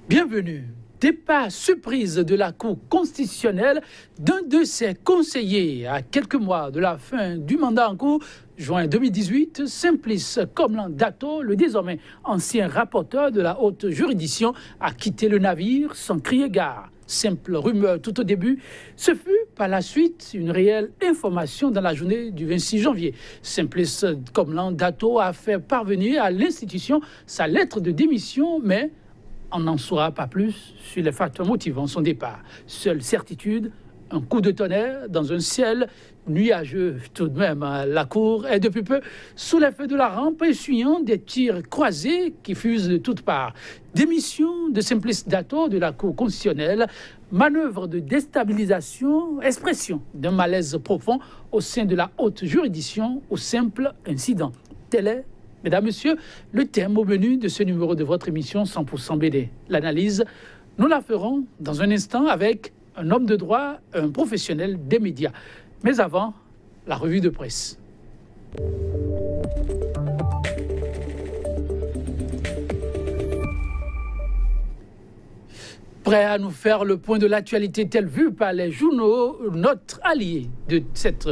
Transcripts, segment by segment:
Bienvenue. Départ surprise de la Cour constitutionnelle d'un de ses conseillers à quelques mois de la fin du mandat en cours, juin 2018, Simplice Komlan Dato, le désormais ancien rapporteur de la haute juridiction, a quitté le navire sans crier gare. Simple rumeur tout au début, ce fut par la suite une réelle information dans la journée du 26 janvier. Simplice Komlan Dato a fait parvenir à l'institution sa lettre de démission, mais on n'en saura pas plus sur les facteurs motivant son départ. Seule certitude, un coup de tonnerre dans un ciel nuageux tout de même. La Cour est depuis peu sous l'effet de la rampe, essuyant des tirs croisés qui fusent de toutes parts. Démission de Simplice Dato de la Cour constitutionnelle, manœuvre de déstabilisation, expression d'un malaise profond au sein de la haute juridiction ou simple incident. Tel est, mesdames, messieurs, le thème au menu de ce numéro de votre émission 100% BD. L'analyse, nous la ferons dans un instant avec un homme de droit, un professionnel des médias. Mais avant, la revue de presse. Prêt à nous faire le point de l'actualité telle vue par les journaux, notre allié de cette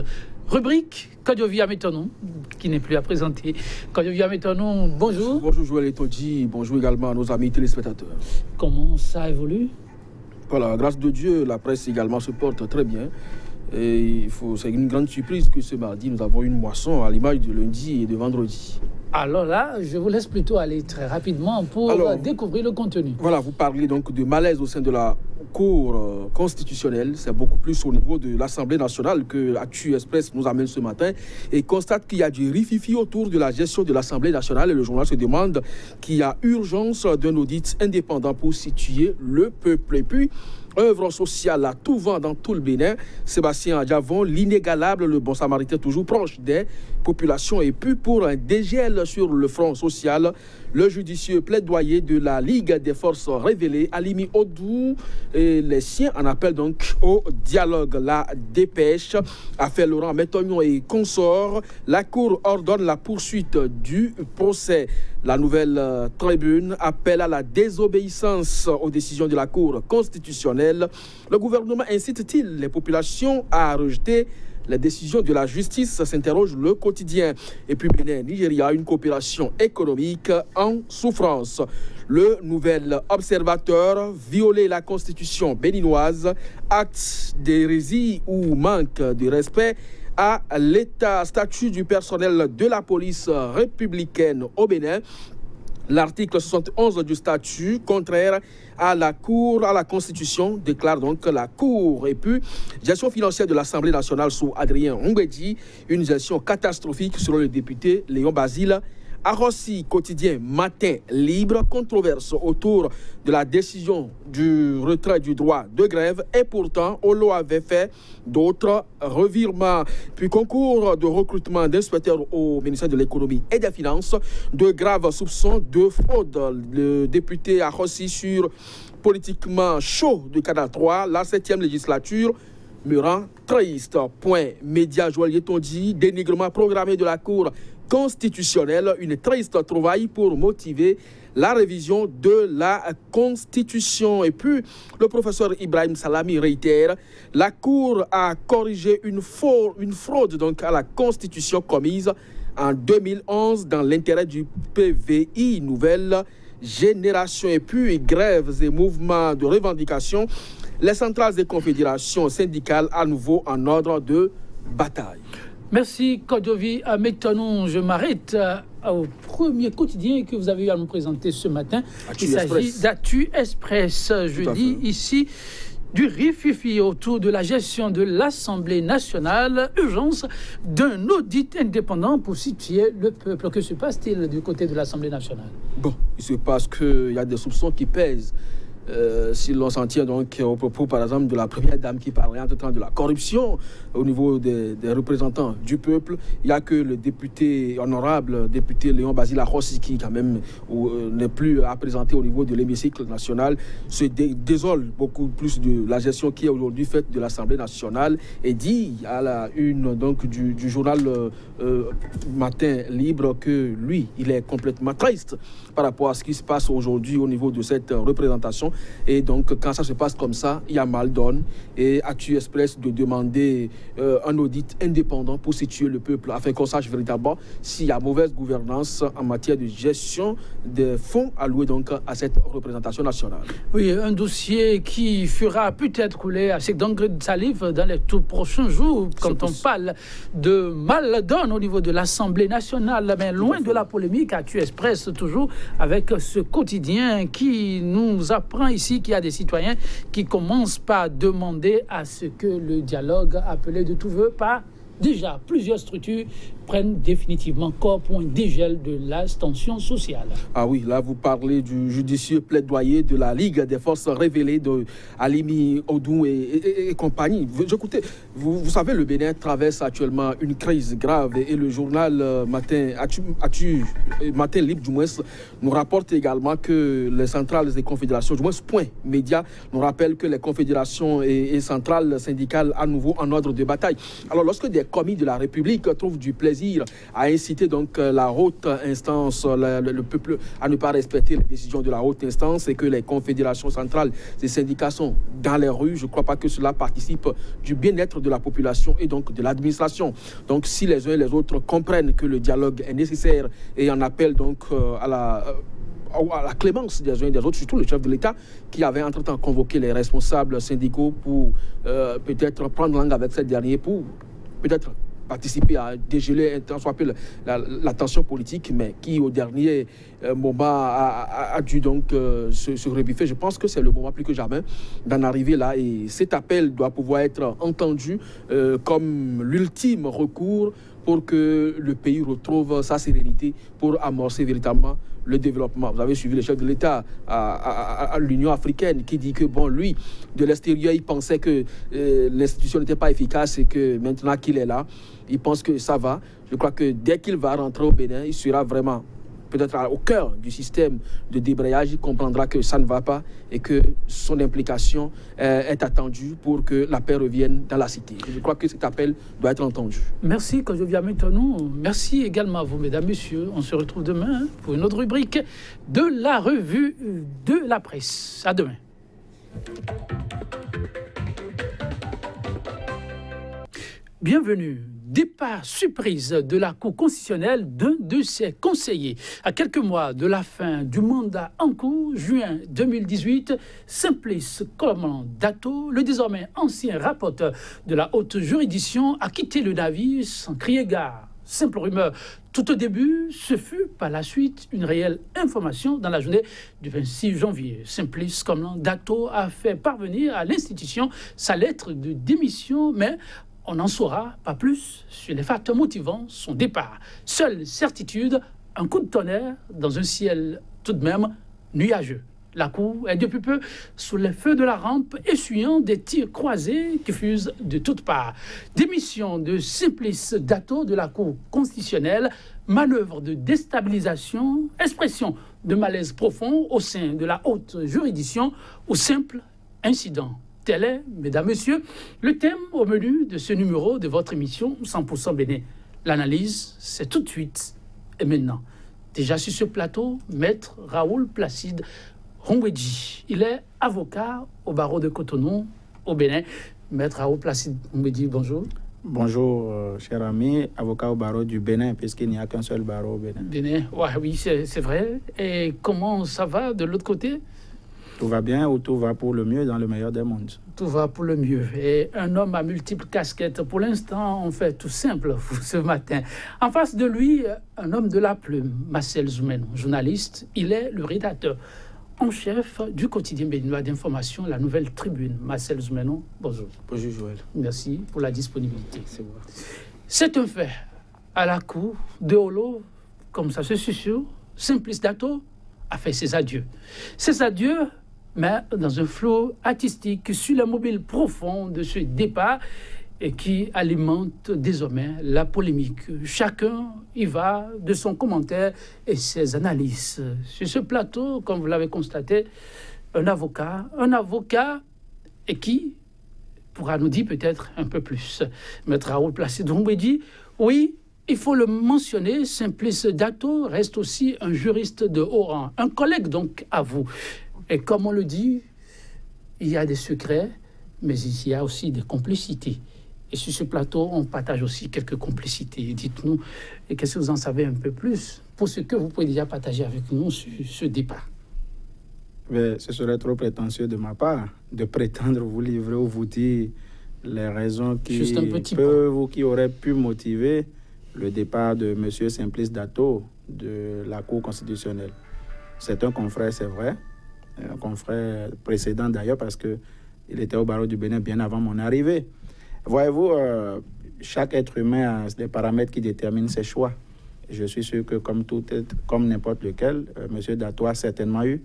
rubrique, Kodjovi Ametonou, qui n'est plus à présenter. Kodjovi Ametonou, bonjour. Bonjour Joël Etondi, bonjour également à nos amis téléspectateurs. Comment ça évolue? Voilà, grâce de Dieu, la presse également se porte très bien. Et c'est une grande surprise que ce mardi, nous avons une moisson à l'image de lundi et de vendredi. Alors là, je vous laisse plutôt aller très rapidement pour découvrir le contenu. Voilà, vous parlez donc de malaise au sein de la Cour constitutionnelle. C'est beaucoup plus au niveau de l'Assemblée nationale que l'Actu Express nous amène ce matin et constate qu'il y a du rififi autour de la gestion de l'Assemblée nationale. Et le journal se demande qu'il y a urgence d'un audit indépendant pour situer le peuple. Et puis, œuvre sociale à tout vent dans tout le Bénin. Sébastien Adjavon, l'inégalable, le bon samaritain toujours proche des populations. Et puis pour un dégel sur le front social, le judicieux plaidoyer de la Ligue des forces révélées, Alimi Odou et les siens en appellent donc au dialogue. La dépêche, affaire Laurent Métognon et consorts, la Cour ordonne la poursuite du procès. La nouvelle tribune appelle à la désobéissance aux décisions de la Cour constitutionnelle. Le gouvernement incite-t-il les populations à rejeter les décisions de la justice, s'interroge le quotidien. Et puis Bénin, Nigeria, une coopération économique en souffrance. Le nouvel observateur, violer la constitution béninoise, acte d'hérésie ou manque de respect à l'état statut du personnel de la police républicaine au Bénin. L'article 71 du statut, contraire à la Cour, à la Constitution, déclare donc la Cour. Et puis, gestion financière de l'Assemblée nationale sous Adrien Ngwedi, une gestion catastrophique selon le député Léon Basile. À Rossi, quotidien Matin Libre, controverse autour de la décision du retrait du droit de grève. Et pourtant, Olo avait fait d'autres revirements. Puis concours de recrutement d'inspecteurs au ministère de l'économie et des finances. De graves soupçons de fraude. Le député à Rossi sur politiquement chaud de Canal 3, la 7e législature, me rend triste. Point. Média Joël Etondi, dénigrement programmé de la Cour constitutionnelle, une triste trouvaille pour motiver la révision de la Constitution. Et puis, le professeur Ibrahim Salami réitère, la Cour a corrigé une fraude donc, à la Constitution commise en 2011 dans l'intérêt du PVI, nouvelle génération. Et puis, grèves et mouvements de revendication, les centrales des confédérations syndicales à nouveau en ordre de bataille. Merci Kodjovi Ametonou. Je m'arrête au premier quotidien que vous avez eu à nous présenter ce matin. Il s'agit d'Actu Express. Je dis ici du rififi autour de la gestion de l'Assemblée nationale. Urgence d'un audit indépendant pour situer le peuple. Que se passe-t-il du côté de l'Assemblée nationale? Bon, il se passe qu'il y a des soupçons qui pèsent si l'on s'en tient donc au propos, par exemple, de la première dame qui parlait entre-temps de la corruption au niveau des représentants du peuple, il n'y a que le député honorable, député Léon Basile Rossi, qui quand même n'est plus à présenter au niveau de l'hémicycle national, se désole beaucoup plus de la gestion qui est aujourd'hui faite de l'Assemblée nationale et dit à la une donc, du journal Matin Libre que lui, il est complètement triste par rapport à ce qui se passe aujourd'hui au niveau de cette représentation. Et donc, quand ça se passe comme ça, il y a mal donne. Et Actu Express de demander un audit indépendant pour situer le peuple afin qu'on sache véritablement s'il y a mauvaise gouvernance en matière de gestion des fonds alloués donc à cette représentation nationale. Oui, un dossier qui fera peut-être couler assez d'encre de salive dans les tout prochains jours quand on parle de mal donne au niveau de l'Assemblée nationale. Mais loin de la polémique, Actu Express toujours avec ce quotidien qui nous apprend ici qu'il y a des citoyens qui commencent par demander à ce que le dialogue appelé de tout vœu par déjà plusieurs structures prennent définitivement corps pour un dégel de la tension sociale. Ah oui, là vous parlez du judicieux plaidoyer de la Ligue des forces révélées de Alimi Odou et compagnie. Écoutez, vous savez, le Bénin traverse actuellement une crise grave et le journal Matin Libre du moins nous rapporte également que les centrales et confédérations, du moins Point Média, nous rappelle que les confédérations et centrales syndicales à nouveau en ordre de bataille. Alors lorsque des commis de la République trouvent du plaisir à inciter donc la haute instance, le peuple à ne pas respecter les décisions de la haute instance et que les confédérations centrales et syndicats sont dans les rues, je ne crois pas que cela participe du bien-être de la population et donc de l'administration. Donc si les uns et les autres comprennent que le dialogue est nécessaire et en appellent donc à la clémence des uns et des autres, surtout le chef de l'État qui avait entre-temps convoqué les responsables syndicaux pour peut-être prendre langue avec ces derniers pour peut-être participer à dégeler la tension politique, mais qui au dernier moment a dû donc se rebiffer. Je pense que c'est le moment plus que jamais d'en arriver là et cet appel doit pouvoir être entendu comme l'ultime recours pour que le pays retrouve sa sérénité pour amorcer véritablement le développement. Vous avez suivi le chef de l'État à l'Union africaine qui dit que, bon, lui, de l'extérieur, il pensait que l'institution n'était pas efficace et que maintenant qu'il est là, il pense que ça va. Je crois que dès qu'il va rentrer au Bénin, il sera vraiment peut-être au cœur du système de débrayage, il comprendra que ça ne va pas et que son implication est attendue pour que la paix revienne dans la cité. Je crois que cet appel doit être entendu. Merci, Kojovia Métonou. Merci également à vous, mesdames, messieurs. On se retrouve demain pour une autre rubrique de la revue de la presse. À demain. Bienvenue. Départ surprise de la Cour constitutionnelle d'un de ses conseillers. À quelques mois de la fin du mandat en cours, juin 2018, Simplice Coleman Dato, le désormais ancien rapporteur de la haute juridiction, a quitté le navire sans crier gare. Simple rumeur. Tout au début, ce fut par la suite une réelle information dans la journée du 26 janvier. Simplice Coleman Dato a fait parvenir à l'institution sa lettre de démission, mais on n'en saura pas plus sur les facteurs motivant son départ. Seule certitude, un coup de tonnerre dans un ciel tout de même nuageux. La Cour est depuis peu sous les feux de la rampe, essuyant des tirs croisés qui fusent de toutes parts. Démission de Simplice Dato de la Cour constitutionnelle, manœuvre de déstabilisation, expression de malaise profond au sein de la haute juridiction ou simple incident. Tel est, mesdames, messieurs, le thème au menu de ce numéro de votre émission 100% Bénin. L'analyse, c'est tout de suite et maintenant. Déjà sur ce plateau, maître Raoul Placide Rongwedji. Il est avocat au barreau de Cotonou, au Bénin. Maître Raoul Placide Rongwedji, bonjour. Bonjour, cher ami, avocat au barreau du Bénin, puisqu'il n'y a qu'un seul barreau au Bénin. Bénin, ouais, oui, c'est vrai. Et comment ça va de l'autre côté? Tout va bien ou tout va pour le mieux dans le meilleur des mondes? Tout va pour le mieux. Et un homme à multiples casquettes. Pour l'instant, on fait tout simple ce matin. En face de lui, un homme de la plume, Marcel Zoumeno, journaliste. Il est le rédacteur en chef du quotidien béninois d'information, la Nouvelle Tribune. Marcel Zoumeno, bonjour. Bonjour Joël. Merci pour la disponibilité. C'est un fait. À la cour de Holo, comme ça se susurre, Simplice Dato a fait ses adieux. Ses adieux mais dans un flot artistique sur la mobile profond de ce départ et qui alimente désormais la polémique. Chacun y va de son commentaire et ses analyses. Sur ce plateau, comme vous l'avez constaté, un avocat et qui pourra nous dire peut-être un peu plus. Maître Raoul Placide-Doumboué dit, oui, il faut le mentionner, Simplice Dato reste aussi un juriste de haut rang, un collègue donc à vous. Et comme on le dit, il y a des secrets, mais il y a aussi des complicités. Et sur ce plateau, on partage aussi quelques complicités. Dites-nous, qu'est-ce que vous en savez un peu plus pour ce que vous pouvez déjà partager avec nous sur ce départ? Mais ce serait trop prétentieux de ma part de prétendre vous livrer ou vous dire les raisons qui auraient pu motiver le départ de M. Simplice Dato de la Cour constitutionnelle. C'est un confrère, c'est vrai, un confrère précédent d'ailleurs, parce qu'il était au barreau du Bénin bien avant mon arrivée. Voyez-vous, chaque être humain a des paramètres qui déterminent ses choix. Je suis sûr que comme n'importe lequel, M. Dato a certainement eu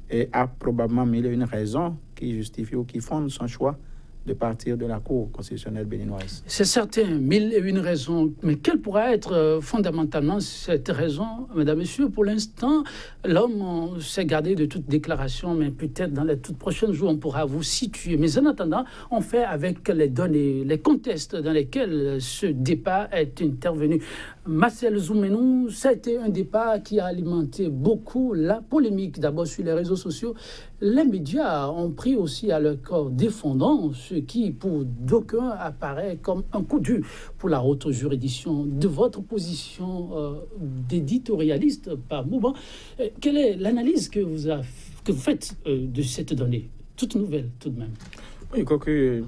et a probablement mille et une raisons qui justifient ou qui fondent son choix de partir de la Cour constitutionnelle béninoise. C'est certain, mille et une raisons. Mais quelle pourrait être fondamentalement cette raison, mesdames, messieurs? Pour l'instant, l'homme s'est gardé de toute déclaration, mais peut-être dans les toutes prochaines jours, on pourra vous situer. Mais en attendant, on fait avec les données, les contextes dans lesquels ce départ est intervenu. Marcel Zoumenou, ça a été un départ qui a alimenté beaucoup la polémique, d'abord sur les réseaux sociaux. Les médias ont pris aussi à leur corps défendant ce qui, pour d'aucuns, apparaît comme un coup dur pour la haute juridiction. De votre position d'éditorialiste par moment, quelle est l'analyse que vous faites de cette donnée? Toute nouvelle, tout de même. Oui, quoique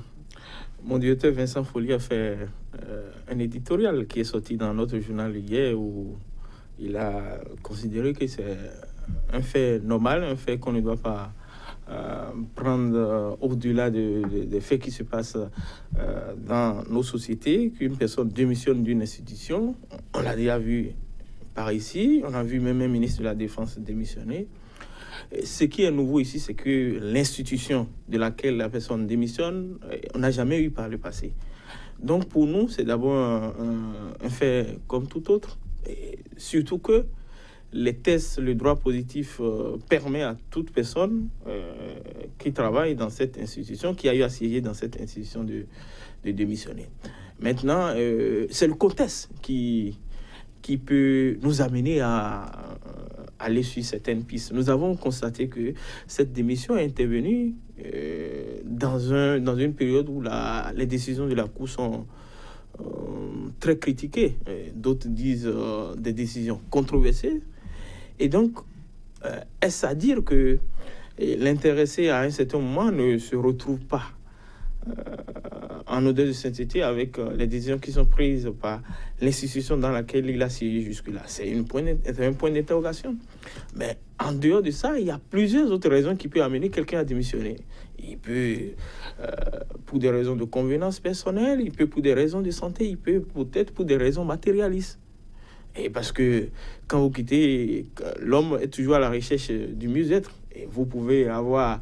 mon directeur Vincent Follier a fait un éditorial qui est sorti dans notre journal hier où il a considéré que c'est un fait normal, un fait qu'on ne doit pas prendre au-delà des faits qui se passent dans nos sociétés, qu'une personne démissionne d'une institution. On l'a déjà vu par ici, on a vu même un ministre de la Défense démissionner. Et ce qui est nouveau ici, c'est que l'institution de laquelle la personne démissionne, on n'a jamais eu par le passé. Donc pour nous, c'est d'abord un fait comme tout autre, et surtout que les tests, le droit positif permet à toute personne qui travaille dans cette institution, qui a eu à siéger dans cette institution de démissionner. Maintenant, c'est le contexte qui peut nous amener à aller sur certaines pistes. Nous avons constaté que cette démission est intervenue dans une période où les décisions de la Cour sont très critiquées. D'autres disent des décisions controversées. Et donc, est-ce à dire que l'intéressé à un certain moment ne se retrouve pas en odeur de sainteté avec les décisions qui sont prises par l'institution dans laquelle il a siégé jusque-là? C'est un point d'interrogation. Mais en dehors de ça, il y a plusieurs autres raisons qui peuvent amener quelqu'un à démissionner. Il peut, pour des raisons de convenance personnelle, il peut pour des raisons de santé, il peut peut-être pour des raisons matérialistes. Et parce que quand vous quittez, l'homme est toujours à la recherche du mieux-être. Et vous pouvez avoir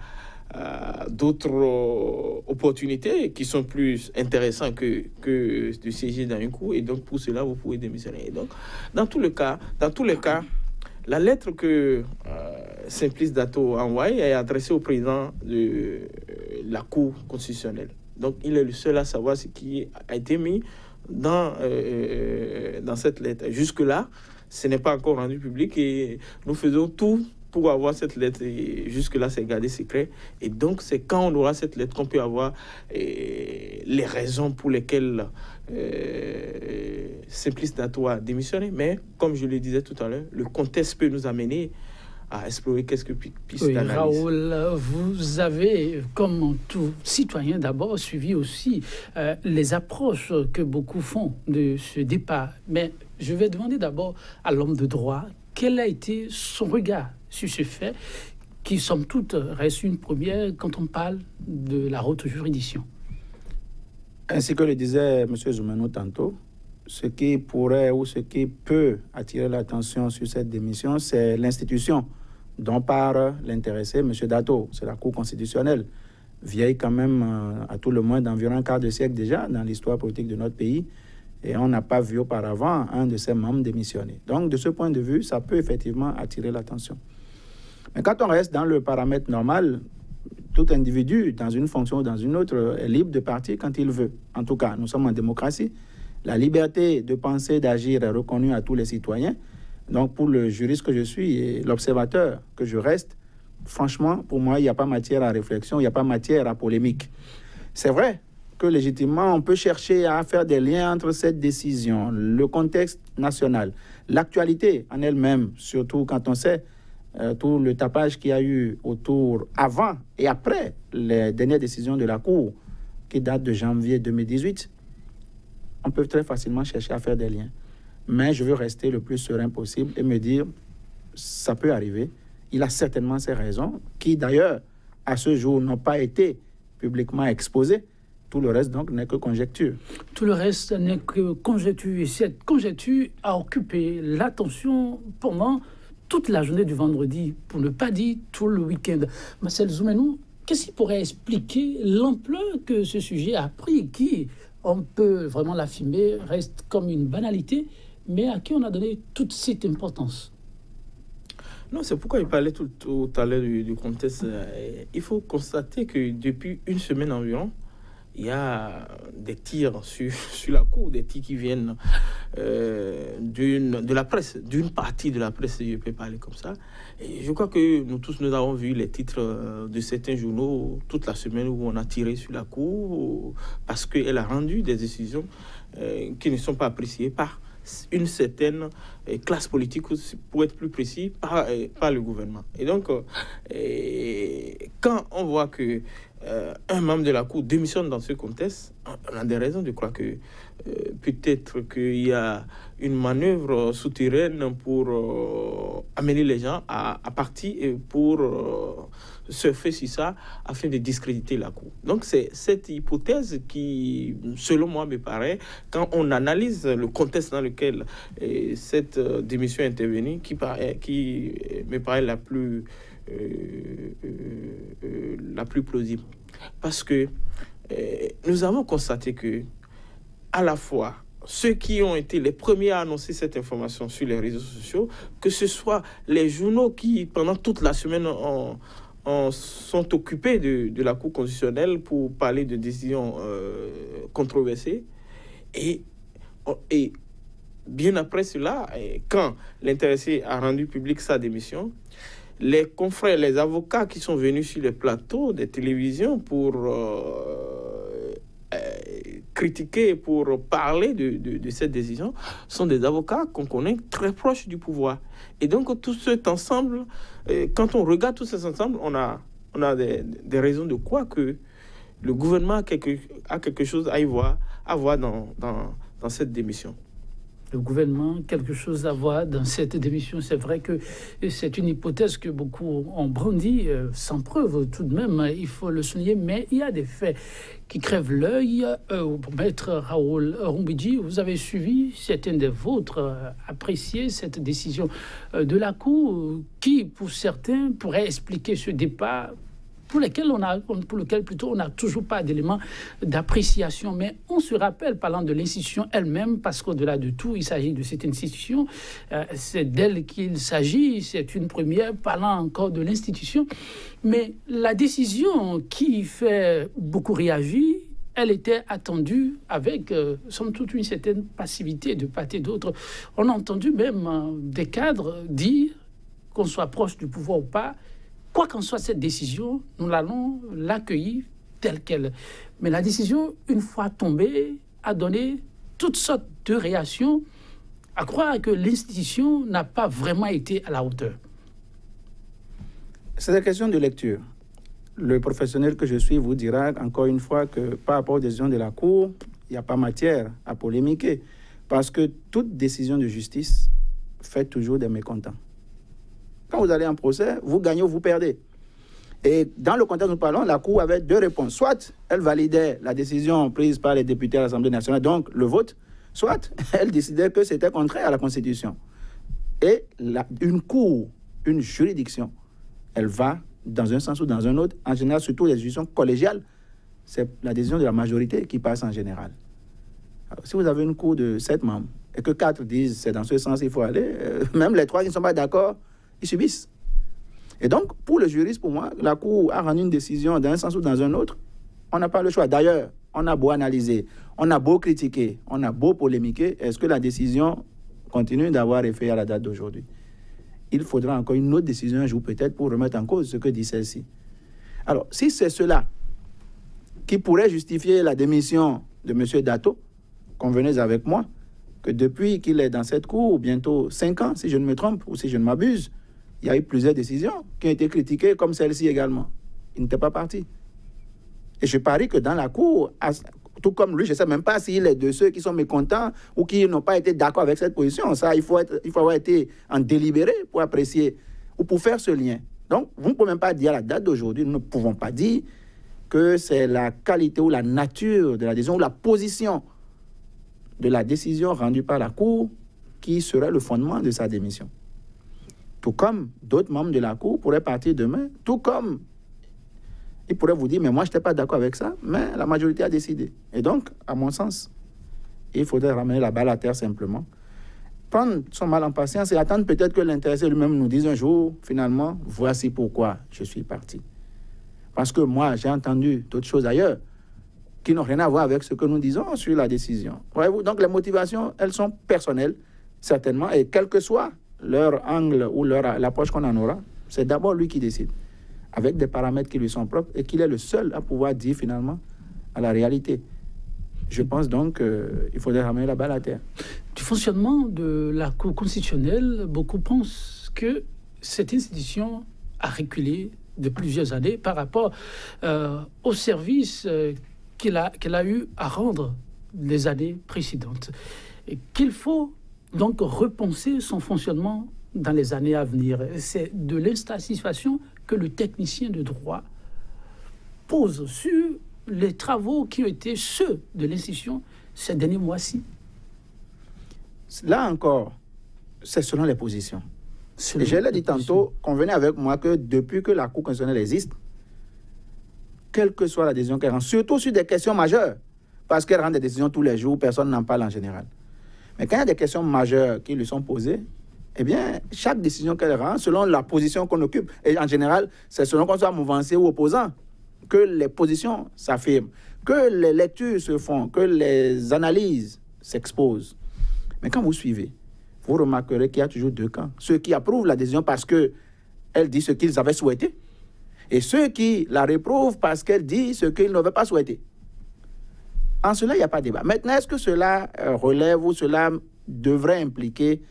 d'autres opportunités qui sont plus intéressantes que de siéger dans une cour. Et donc, pour cela, vous pouvez démissionner. Et donc, dans tous les cas, la lettre que Simplice Dato a envoyée est adressée au président de la Cour constitutionnelle. Donc, il est le seul à savoir ce qui a été mis dans cette lettre. Jusque-là, ce n'est pas encore rendu public et nous faisons tout pour avoir cette lettre. Et jusque-là, c'est gardé secret. Et donc, c'est quand on aura cette lettre qu'on peut avoir les raisons pour lesquelles Simplice Dato a démissionné. Mais, comme je le disais tout à l'heure, le contexte peut nous amener à explorer quelques pistes d'analyse. Raoul, vous avez, comme tout citoyen d'abord, suivi aussi les approches que beaucoup font de ce départ. Mais je vais demander d'abord à l'homme de droit, quel a été son regard sur ce fait qui, somme toute, reste une première quand on parle de la haute juridiction. Ainsi que le disait M. Zoumenou tantôt, ce qui pourrait ou ce qui peut attirer l'attention sur cette démission, c'est l'institution dont parle l'intéressé, M. Dato. C'est la Cour constitutionnelle, vieille quand même, à tout le moins d'environ un quart de siècle déjà dans l'histoire politique de notre pays. Et on n'a pas vu auparavant un de ses membres démissionner. Donc, de ce point de vue, ça peut effectivement attirer l'attention. Mais quand on reste dans le paramètre normal, tout individu, dans une fonction ou dans une autre, est libre de partir quand il veut. En tout cas, nous sommes en démocratie. La liberté de penser, d'agir est reconnue à tous les citoyens. Donc, pour le juriste que je suis et l'observateur que je reste, franchement, pour moi, il n'y a pas matière à réflexion, il n'y a pas matière à polémique. C'est vrai que légitimement, on peut chercher à faire des liens entre cette décision, le contexte national, l'actualité en elle-même, surtout quand on sait tout le tapage qu'il y a eu autour, avant et après les dernières décisions de la Cour, qui datent de janvier 2018. On peut très facilement chercher à faire des liens. Mais je veux rester le plus serein possible et me dire, ça peut arriver. Il a certainement ses raisons, qui d'ailleurs, à ce jour, n'ont pas été publiquement exposées. Tout le reste, donc, n'est que conjecture. Tout le reste n'est que conjecture. Et cette conjecture a occupé l'attention pendant toute la journée du vendredi, pour ne pas dire tout le week-end. Marcel Zoumenou, qu'est-ce qui pourrait expliquer l'ampleur que ce sujet a pris, qui, on peut vraiment l'affirmer, reste comme une banalité, mais à qui on a donné toute cette importance? Non, c'est pourquoi il parlait tout à l'heure du contexte. Il faut constater que depuis une semaine environ, il y a des tirs sur la Cour, des tirs qui viennent de la presse, d'une partie de la presse, si je peux parler comme ça. Et je crois que nous tous, nous avons vu les titres de certains journaux toute la semaine où on a tiré sur la Cour parce qu'elle a rendu des décisions qui ne sont pas appréciées par une certaine classe politique, pour être plus précis, par le gouvernement. Et donc, quand on voit que un membre de la Cour démissionne dans ce contexte, on a des raisons de croire que peut-être qu'il y a une manœuvre souterraine pour amener les gens à partir et pour surfer sur ça afin de discréditer la Cour. Donc c'est cette hypothèse qui, selon moi, me paraît, quand on analyse le contexte dans lequel cette démission est intervenue, qui me paraît la plus plausible. Parce que nous avons constaté que, à la fois, ceux qui ont été les premiers à annoncer cette information sur les réseaux sociaux, que ce soit les journaux qui, pendant toute la semaine, sont occupés de la Cour constitutionnelle pour parler de décisions controversées, et bien après cela, quand l'intéressé a rendu public sa démission, les confrères, les avocats qui sont venus sur les plateaux des télévisions pour critiquer, pour parler de cette décision, sont des avocats qu'on connaît très proches du pouvoir. Et donc, tout cet ensemble, quand on regarde tout cet ensemble, on a des raisons de croire que le gouvernement a quelque chose à voir dans cette démission. Le gouvernement, quelque chose à voir dans cette démission. C'est vrai que c'est une hypothèse que beaucoup ont brandie, sans preuve tout de même, il faut le souligner, mais il y a des faits qui crèvent l'œil. Maître Raoul Rumbidji, vous avez suivi, certains des vôtres apprécié cette décision de la Cour qui, pour certains, pourrait expliquer ce départ pour lequel on n'a toujours pas d'éléments d'appréciation. Mais on se rappelle, parlant de l'institution elle-même, parce qu'au-delà de tout, il s'agit de cette institution, c'est d'elle qu'il s'agit, c'est une première, parlant encore de l'institution. Mais la décision qui fait beaucoup réagir, elle était attendue avec, somme toute, une certaine passivité de part et d'autre. On a entendu même des cadres dire, qu'on soit proche du pouvoir ou pas, quoi qu'en soit cette décision, nous allons l'accueillir telle qu'elle. Mais la décision, une fois tombée, a donné toutes sortes de réactions, à croire que l'institution n'a pas vraiment été à la hauteur. C'est la question de lecture. Le professionnel que je suis vous dira encore une fois que par rapport aux décisions de la Cour, il n'y a pas matière à polémiquer. Parce que toute décision de justice fait toujours des mécontents. Quand vous allez en procès, vous gagnez ou vous perdez. Et dans le contexte où nous parlons, la Cour avait deux réponses. Soit elle validait la décision prise par les députés à l'Assemblée nationale, donc le vote, soit elle décidait que c'était contraire à la Constitution. Et une cour, une juridiction, elle va dans un sens ou dans un autre. En général, surtout les décisions collégiales, c'est la décision de la majorité qui passe en général. Alors, si vous avez une cour de 7 membres et que 4 disent c'est dans ce sens qu'il faut aller, même les 3 qui ne sont pas d'accord, ils subissent. Et donc, pour le juriste, pour moi, la cour a rendu une décision dans un sens ou dans un autre. On n'a pas le choix. D'ailleurs, on a beau analyser, on a beau critiquer, on a beau polémiquer, est-ce que la décision continue d'avoir effet à la date d'aujourd'hui? Il faudra encore une autre décision un jour peut-être pour remettre en cause ce que dit celle-ci. Alors, si c'est cela qui pourrait justifier la démission de M. Dato, convenez avec moi que depuis qu'il est dans cette cour, bientôt 5 ans, si je ne me trompe ou si je ne m'abuse, il y a eu plusieurs décisions qui ont été critiquées, comme celle-ci également. Il n'était pas parti. Et je parie que dans la cour, tout comme lui, je ne sais même pas s'il est de ceux qui sont mécontents ou qui n'ont pas été d'accord avec cette position. Ça, il faut avoir été en délibéré pour apprécier ou pour faire ce lien. Donc, vous ne pouvez même pas dire à la date d'aujourd'hui, nous ne pouvons pas dire que c'est la qualité ou la nature de la décision ou la position de la décision rendue par la Cour qui serait le fondement de sa démission. Tout comme d'autres membres de la Cour pourraient partir demain, tout comme ils pourraient vous dire, mais moi, je n'étais pas d'accord avec ça, mais la majorité a décidé. Et donc, à mon sens, il faudrait ramener la balle à terre simplement, prendre son mal en patience et attendre peut-être que l'intéressé lui-même nous dise un jour, finalement, voici pourquoi je suis parti. Parce que moi, j'ai entendu d'autres choses ailleurs qui n'ont rien à voir avec ce que nous disons sur la décision. Voyez-vous, donc les motivations, elles sont personnelles, certainement, et quel que soit leur angle ou l'approche qu'on en aura, c'est d'abord lui qui décide, avec des paramètres qui lui sont propres et qu'il est le seul à pouvoir dire finalement à la réalité. Je pense donc qu'il faudrait ramener la balle à terre. Du fonctionnement de la Cour constitutionnelle, beaucoup pensent que cette institution a reculé de plusieurs années par rapport au service qu'elle a eu à rendre les années précédentes. Et qu'il faut donc repenser son fonctionnement dans les années à venir. C'est de l'insatisfaction que le technicien de droit pose sur les travaux qui ont été ceux de l'institution ces derniers mois-ci. Là encore, c'est selon les positions. Et je l'ai dit tantôt, convenez avec moi que depuis que la Cour constitutionnelle existe, quelle que soit la décision qu'elle rend, surtout sur des questions majeures, parce qu'elle rend des décisions tous les jours, personne n'en parle en général. Mais quand il y a des questions majeures qui lui sont posées, eh bien, chaque décision qu'elle rend, selon la position qu'on occupe, et en général, c'est selon qu'on soit mouvancier ou opposant, que les positions s'affirment, que les lectures se font, que les analyses s'exposent. Mais quand vous suivez, vous remarquerez qu'il y a toujours deux camps. Ceux qui approuvent la décision parce qu'elle dit ce qu'ils avaient souhaité, et ceux qui la réprouvent parce qu'elle dit ce qu'ils n'avaient pas souhaité. En cela, il n'y a pas de débat. Maintenant, est-ce que cela relève ou cela devrait impliquer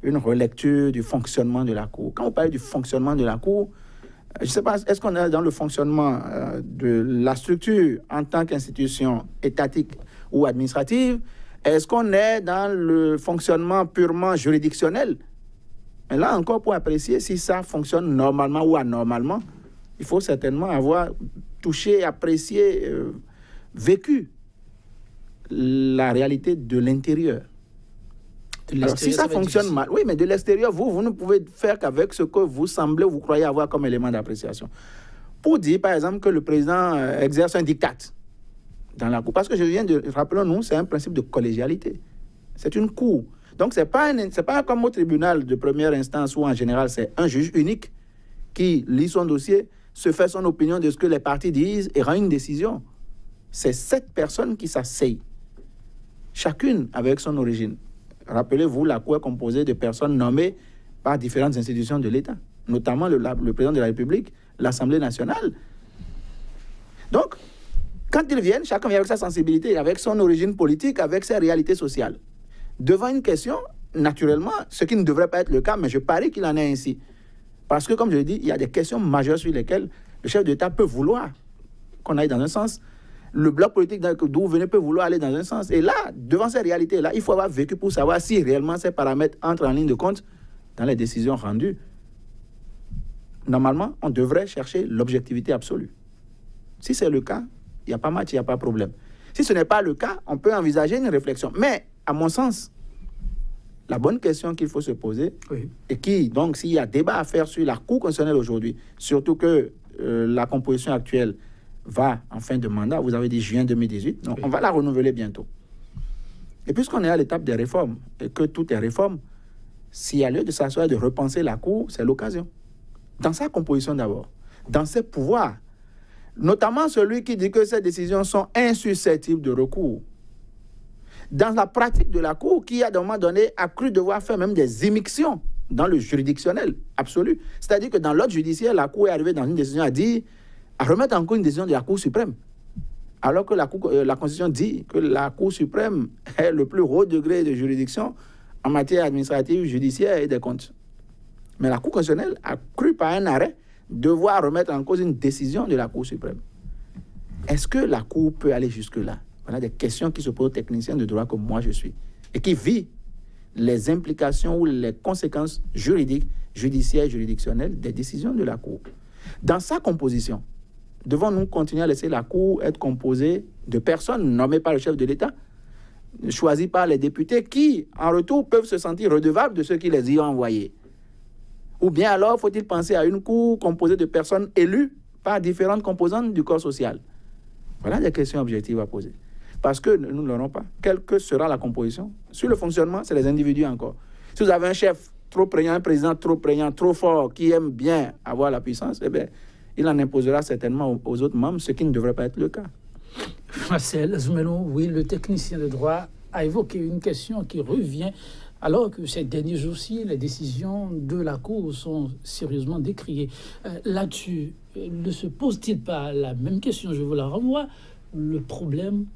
une relecture du fonctionnement de la Cour? Quand vous parlez du fonctionnement de la Cour, je ne sais pas, est-ce qu'on est dans le fonctionnement de la structure en tant qu'institution étatique ou administrative? Est-ce qu'on est dans le fonctionnement purement juridictionnel? Et là encore, pour apprécier si ça fonctionne normalement ou anormalement, il faut certainement avoir touché, apprécié, vécu la réalité de l'intérieur. Alors, si ça fonctionne mal, oui, mais de l'extérieur, vous ne pouvez faire qu'avec ce que vous semblez, vous croyez avoir comme élément d'appréciation. Pour dire, par exemple, que le président exerce un diktat dans la Cour, parce que je viens de, rappelons-nous, c'est un principe de collégialité. C'est une Cour. Donc, c'est pas comme au tribunal de première instance où, en général, c'est un juge unique qui lit son dossier, se fait son opinion de ce que les parties disent et rend une décision. C'est 7 personnes qui s'asseyent, chacune avec son origine. Rappelez-vous, la Cour est composée de personnes nommées par différentes institutions de l'État, notamment le président de la République, l'Assemblée nationale. Donc, quand ils viennent, chacun vient avec sa sensibilité, avec son origine politique, avec ses réalités sociales. Devant une question, naturellement, ce qui ne devrait pas être le cas, mais je parie qu'il en est ainsi. Parce que, comme je l'ai dit, il y a des questions majeures sur lesquelles le chef d'État peut vouloir qu'on aille dans un sens. Le bloc politique d'où vous venez peut vouloir aller dans un sens. Et là, devant ces réalités-là, il faut avoir vécu pour savoir si réellement ces paramètres entrent en ligne de compte dans les décisions rendues. Normalement, on devrait chercher l'objectivité absolue. Si c'est le cas, il n'y a pas match, il n'y a pas problème. Si ce n'est pas le cas, on peut envisager une réflexion. Mais, à mon sens, la bonne question qu'il faut se poser, et qui, donc, s'il y a débat à faire sur la Cour constitutionnelle aujourd'hui, surtout que la composition actuelle va en fin de mandat, vous avez dit juin 2018, donc on va la renouveler bientôt. Et puisqu'on est à l'étape des réformes, et que tout est réforme, s'il y a lieu de s'asseoir et de repenser la Cour, c'est l'occasion. Dans sa composition d'abord, dans ses pouvoirs, notamment celui qui dit que ces décisions sont insusceptibles de recours. Dans la pratique de la Cour, qui à un moment donné a cru devoir faire même des immixtions dans le juridictionnel absolu. C'est-à-dire que dans l'ordre judiciaire, la Cour est arrivée dans une décision à remettre en cause une décision de la Cour suprême. Alors que la Constitution dit que la Cour suprême est le plus haut degré de juridiction en matière administrative, judiciaire et des comptes. Mais la Cour constitutionnelle a cru par un arrêt devoir remettre en cause une décision de la Cour suprême. Est-ce que la Cour peut aller jusque-là? Voilà des questions qui se posent aux techniciens de droit comme moi je suis et qui vit les implications ou les conséquences juridiques, judiciaires, juridictionnelles des décisions de la Cour. Dans sa composition, devons-nous continuer à laisser la Cour être composée de personnes nommées par le chef de l'État, choisies par les députés qui, en retour, peuvent se sentir redevables de ceux qui les y ont envoyés? Ou bien alors, faut-il penser à une Cour composée de personnes élues par différentes composantes du corps social? Voilà des questions objectives à poser. Parce que nous ne l'aurons pas. Quelle que sera la composition? Sur le fonctionnement, c'est les individus encore. Si vous avez un chef trop prégnant, un président trop prégnant, trop fort, qui aime bien avoir la puissance, eh bien, il en imposera certainement aux autres membres, ce qui ne devrait pas être le cas. Marcel Zoumelo, oui, le technicien de droit a évoqué une question qui revient alors que ces derniers jours-ci, les décisions de la Cour sont sérieusement décriées. Là-dessus, ne se pose-t-il pas la même question? Je vous la renvoie. Le problème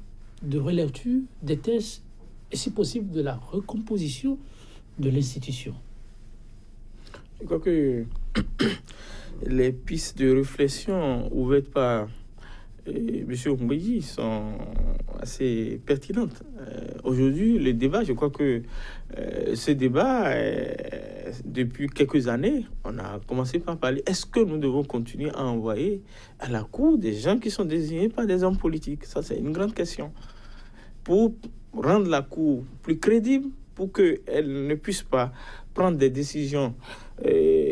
de relecture des tests et, si possible, de la recomposition de l'institution. Je crois que les pistes de réflexion ouvertes par M. Oumbeyi sont assez pertinentes. Aujourd'hui, le débat, je crois que ce débat, depuis quelques années, on a commencé par parler, est-ce que nous devons continuer à envoyer à la Cour des gens qui sont désignés par des hommes politiques? Ça, c'est une grande question. Pour rendre la Cour plus crédible, pour qu'elle ne puisse pas prendre des décisions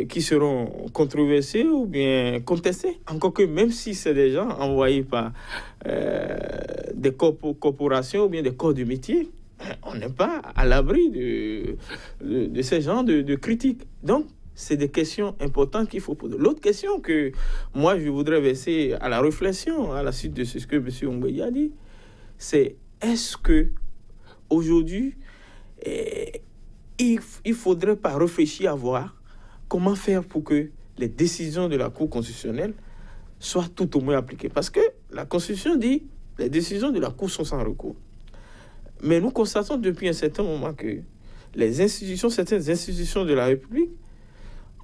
qui seront controversées ou bien contestées. Encore que même si c'est des gens envoyés par des corporations ou bien des corps de métier, on n'est pas à l'abri de ces genres de critiques. Donc, c'est des questions importantes qu'il faut poser. L'autre question que moi, je voudrais verser à la réflexion, à la suite de ce que M. Oumbeyi a dit, c'est est-ce que aujourd'hui, il ne faudrait pas réfléchir à voir comment faire pour que les décisions de la Cour constitutionnelle soient tout au moins appliquées. Parce que la Constitution dit que les décisions de la Cour sont sans recours. Mais nous constatons depuis un certain moment que certaines institutions de la République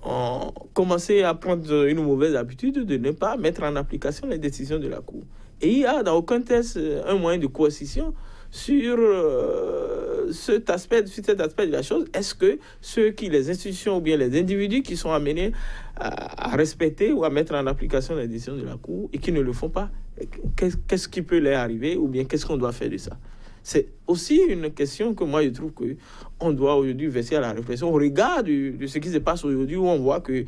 ont commencé à prendre une mauvaise habitude de ne pas mettre en application les décisions de la Cour. Et il n'y a dans aucun test un moyen de coercition sur cet aspect de la chose. Est-ce que les institutions ou bien les individus qui sont amenés à respecter ou à mettre en application les décisions de la Cour et qui ne le font pas, qu'est-ce qui peut leur arriver ou bien qu'est-ce qu'on doit faire de ça? C'est aussi une question que moi je trouve qu'on doit aujourd'hui verser à la réflexion au regard de ce qui se passe aujourd'hui, où on voit que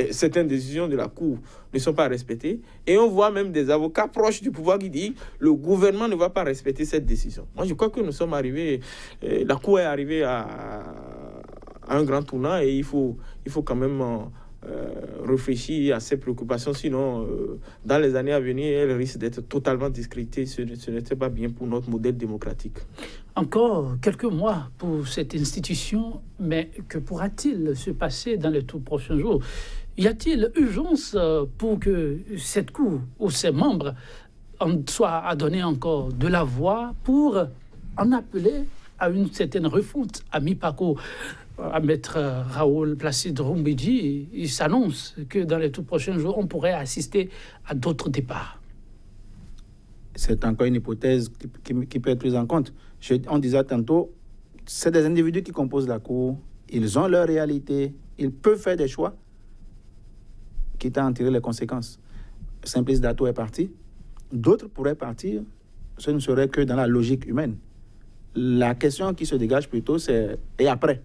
certaines décisions de la Cour ne sont pas respectées, et on voit même des avocats proches du pouvoir qui disent le gouvernement ne va pas respecter cette décision. Moi je crois que nous sommes arrivés, la Cour est arrivée à un grand tournant, et il faut quand même réfléchir à ces préoccupations, sinon dans les années à venir, elles risquent d'être totalement discréditées. Ce n'était pas bien pour notre modèle démocratique. Encore quelques mois pour cette institution, mais que pourra-t-il se passer dans les tout prochains jours? Y a-t-il urgence pour que cette Cour ou ses membres soient à donner encore de la voix pour en appeler à une certaine refonte à mi-parcours? À Maître Raoul Placide Oumbeyi, il s'annonce que dans les tout prochains jours, on pourrait assister à d'autres départs. C'est encore une hypothèse qui peut être prise en compte. On disait tantôt, c'est des individus qui composent la Cour, ils ont leur réalité, ils peuvent faire des choix, quitte à en tirer les conséquences. Simplice Dato est parti, d'autres pourraient partir, ce ne serait que dans la logique humaine. La question qui se dégage plutôt, c'est et après?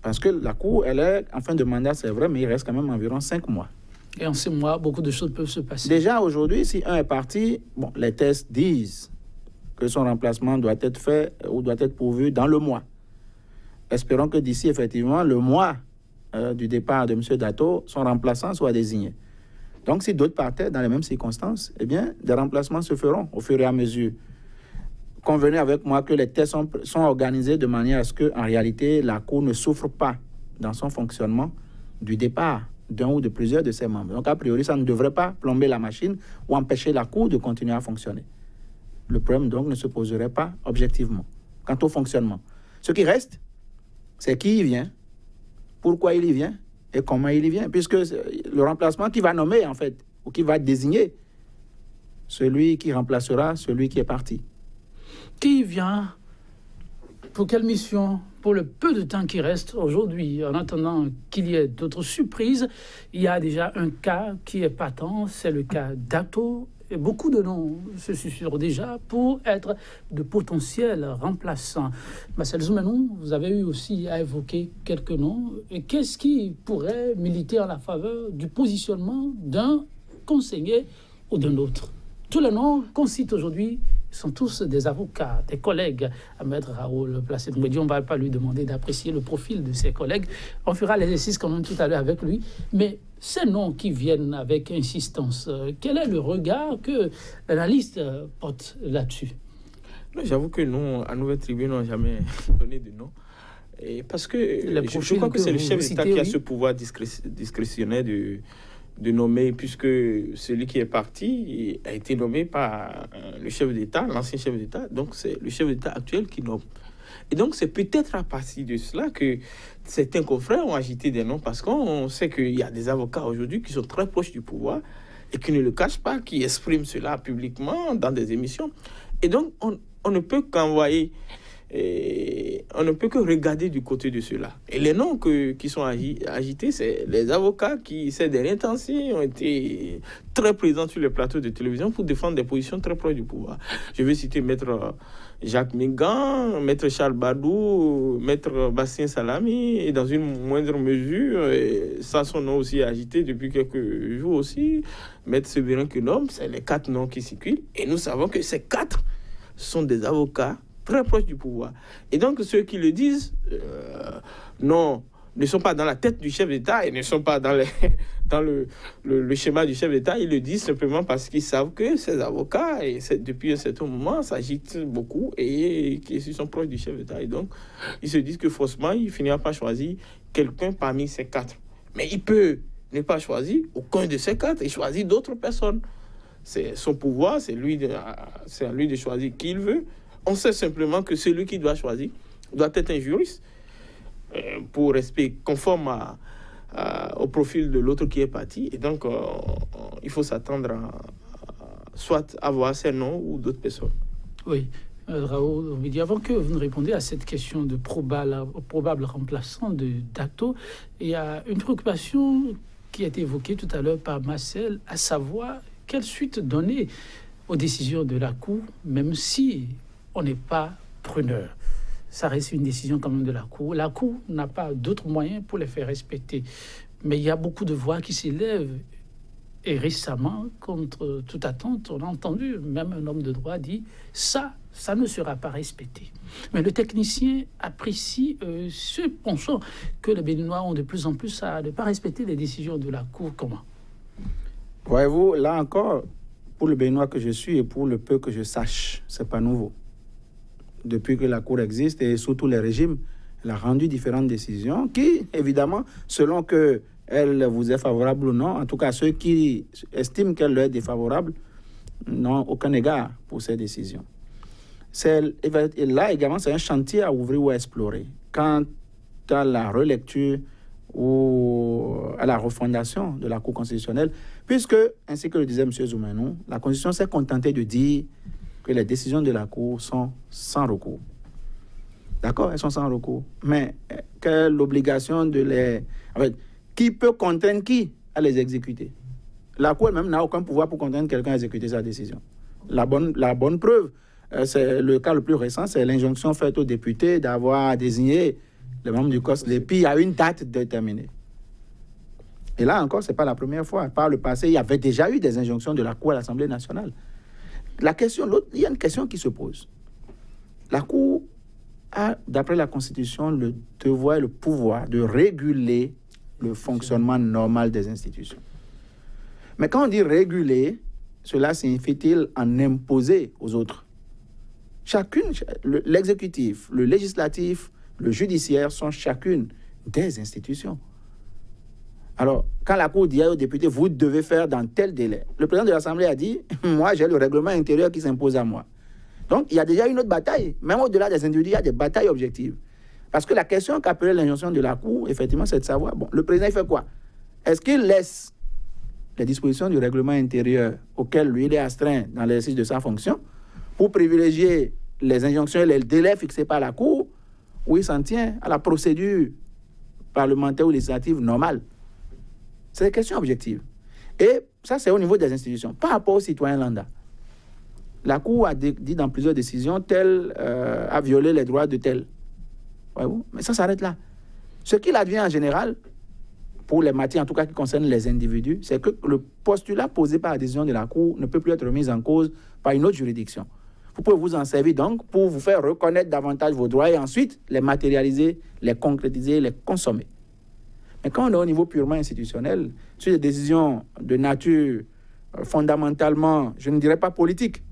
Parce que la Cour, elle est en fin de mandat, c'est vrai, mais il reste quand même environ 5 mois. Et en 5 mois, beaucoup de choses peuvent se passer. Déjà, aujourd'hui, si un est parti, bon, les tests disent que son remplacement doit être fait ou doit être pourvu dans le mois. Espérons que d'ici, effectivement, le mois du départ de M. Dato, son remplaçant soit désigné. Donc, si d'autres partaient dans les mêmes circonstances, eh bien, des remplacements se feront au fur et à mesure. Convenez avec moi que les tests sont organisés de manière à ce qu'en réalité, la Cour ne souffre pas dans son fonctionnement du départ d'un ou de plusieurs de ses membres. Donc, a priori, ça ne devrait pas plomber la machine ou empêcher la Cour de continuer à fonctionner. Le problème, donc, ne se poserait pas objectivement quant au fonctionnement. Ce qui reste, c'est qui y vient, pourquoi il y vient et comment il y vient, puisque le remplacement qui va nommer, en fait, ou qui va désigner celui qui remplacera celui qui est parti. Qui vient? Pour quelle mission? Pour le peu de temps qui reste aujourd'hui, en attendant qu'il y ait d'autres surprises, il y a déjà un cas qui est patent, c'est le cas Dato. Et beaucoup de noms se susurrent déjà pour être de potentiels remplaçants. Marcel Zoumenou, vous avez eu aussi à évoquer quelques noms. Et qu'est-ce qui pourrait militer en la faveur du positionnement d'un conseiller ou d'un autre? Tous les noms qu'on cite aujourd'hui sont tous des avocats, des collègues à Maître Raoul Placide-Nguédion. On ne va pas lui demander d'apprécier le profil de ses collègues. On fera l'exercice quand même tout à l'heure avec lui. Mais ces noms qui viennent avec insistance, quel est le regard que l'analyste porte là-dessus? J'avoue que nous, à Nouvelle Tribune, n'avons jamais donné de nom. Et parce que je crois que c'est le chef d'État qui a ce pouvoir discrétionnaire de nommer, puisque celui qui est parti a été nommé par le chef d'État, l'ancien chef d'État. Donc, c'est le chef d'État actuel qui nomme. Et donc, c'est peut-être à partir de cela que certains confrères ont agité des noms, parce qu'on sait qu'il y a des avocats aujourd'hui qui sont très proches du pouvoir et qui ne le cachent pas, qui expriment cela publiquement dans des émissions. Et donc, on ne peut qu'envoyer... Et on ne peut que regarder du côté de cela. Et les noms qui sont agités, c'est les avocats qui, ces derniers temps-ci, ont été très présents sur les plateaux de télévision pour défendre des positions très proches du pouvoir. Je vais citer Maître Jacques Mingan, Maître Charles Badou, Maître Bastien Salami, et dans une moindre mesure, et ça son nom aussi agité depuis quelques jours aussi, Maître Séverin Quenom, c'est les 4 noms qui circulent. Et nous savons que ces 4 sont des avocats très proches du pouvoir. Et donc, ceux qui le disent, non, ne sont pas dans la tête du chef d'État et ne sont pas dans le schéma du chef d'État. Ils le disent simplement parce qu'ils savent que ces avocats, et depuis un certain moment, s'agitent beaucoup et qu'ils sont proches du chef d'État. Et donc, ils se disent que forcément, il finira par choisir quelqu'un parmi ces 4. Mais il peut ne pas choisir aucun de ces 4 et choisir d'autres personnes. C'est son pouvoir, c'est à lui de choisir qui il veut. On sait simplement que celui qui doit choisir doit être un juriste pour rester conforme au profil de l'autre qui est parti. Et donc, il faut s'attendre à soit avoir ces noms ou d'autres personnes. Oui. Raoul, avant que vous ne répondiez à cette question de probable remplaçant de Dato, il y a une préoccupation qui a été évoquée tout à l'heure par Marcel, à savoir quelle suite donner aux décisions de la Cour, même si on n'est pas preneur. Ça reste une décision quand même de la Cour. La Cour n'a pas d'autres moyens pour les faire respecter. Mais il y a beaucoup de voix qui s'élèvent. Et récemment, contre toute attente, on a entendu, même un homme de droit dit « ça ne sera pas respecté ». Mais le technicien apprécie ce penchant que les Béninois ont de plus en plus à ne pas respecter les décisions de la Cour. Comment? Voyez-vous, là encore, pour le Béninois que je suis et pour le peu que je sache, c'est pas nouveau. Depuis que la Cour existe et sous tous les régimes, elle a rendu différentes décisions qui, évidemment, selon qu'elle vous est favorable ou non, en tout cas ceux qui estiment qu'elle leur est défavorable, n'ont aucun égard pour ces décisions. Et là également, c'est un chantier à ouvrir ou à explorer. Quant à la relecture ou à la refondation de la Cour constitutionnelle, puisque, ainsi que le disait M. Zoumenou, la Constitution s'est contentée de dire que les décisions de la Cour sont sans recours. D'accord, elles sont sans recours. Mais quelle l'obligation de les... En fait, qui peut contraindre qui à les exécuter? La Cour elle-même n'a aucun pouvoir pour contraindre quelqu'un à exécuter sa décision. La bonne preuve, c'est le cas le plus récent, c'est l'injonction faite aux députés d'avoir désigné les membres du COSLEPI à une date déterminée. Et là encore, ce n'est pas la première fois. Par le passé, il y avait déjà eu des injonctions de la Cour à l'Assemblée nationale. Il y a une question qui se pose. La Cour a, d'après la Constitution, le devoir et le pouvoir de réguler le fonctionnement normal des institutions. Mais quand on dit réguler, cela signifie-t-il en imposer aux autres? L'exécutif, le législatif, le judiciaire sont chacune des institutions. Alors, quand la Cour dit aux députés, vous devez faire dans tel délai, le président de l'Assemblée a dit, moi j'ai le règlement intérieur qui s'impose à moi. Donc, il y a déjà une autre bataille. Même au-delà des individus, il y a des batailles objectives. Parce que la question qu'appelait l'injonction de la Cour, effectivement, c'est de savoir, bon, le président, il fait quoi? Est-ce qu'il laisse les dispositions du règlement intérieur auquel lui, il est astreint dans l'exercice de sa fonction pour privilégier les injonctions et les délais fixés par la Cour, ou il s'en tient à la procédure parlementaire ou législative normale? C'est des questions objectives. Et ça, c'est au niveau des institutions. Par rapport aux citoyens lambda, la Cour a dit dans plusieurs décisions, tel a violé les droits de tel. Voyez-vous? Mais ça s'arrête là. Ce qu'il advient en général, pour les matières en tout cas qui concernent les individus, c'est que le postulat posé par la décision de la Cour ne peut plus être remis en cause par une autre juridiction. Vous pouvez vous en servir donc pour vous faire reconnaître davantage vos droits et ensuite les matérialiser, les concrétiser, les consommer. Mais quand on est au niveau purement institutionnel, sur des décisions de nature fondamentalement, je ne dirais pas politique,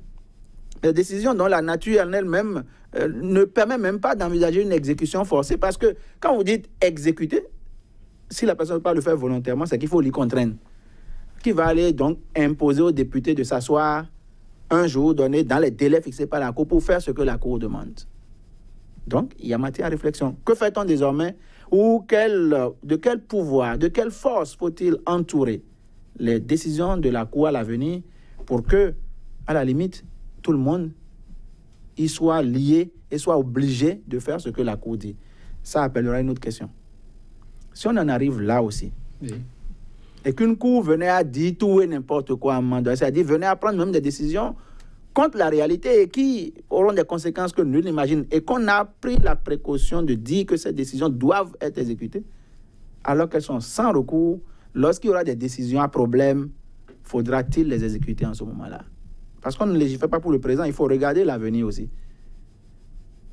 des décisions dont la nature en elle-même ne permet même pas d'envisager une exécution forcée, parce que quand vous dites exécuter, si la personne ne peut pas le faire volontairement, c'est qu'il faut l'y contraindre. Qui va aller donc imposer aux députés de s'asseoir un jour donné dans les délais fixés par la Cour pour faire ce que la Cour demande. Donc, il y a matière à réflexion. Que fait-on désormais? Ou de quel pouvoir, de quelle force faut-il entourer les décisions de la Cour à l'avenir pour que, à la limite, tout le monde y soit lié et soit obligé de faire ce que la Cour dit? Ça appellera une autre question. Si on en arrive là aussi, oui, et qu'une Cour venait à dire tout et n'importe quoi à un moment donné, c'est-à-dire venait à prendre même des décisions contre la réalité et qui auront des conséquences que nul n'imagine, et qu'on a pris la précaution de dire que ces décisions doivent être exécutées, alors qu'elles sont sans recours, lorsqu'il y aura des décisions à problème, faudra-t-il les exécuter en ce moment-là? Parce qu'on ne légifère pas pour le présent, il faut regarder l'avenir aussi.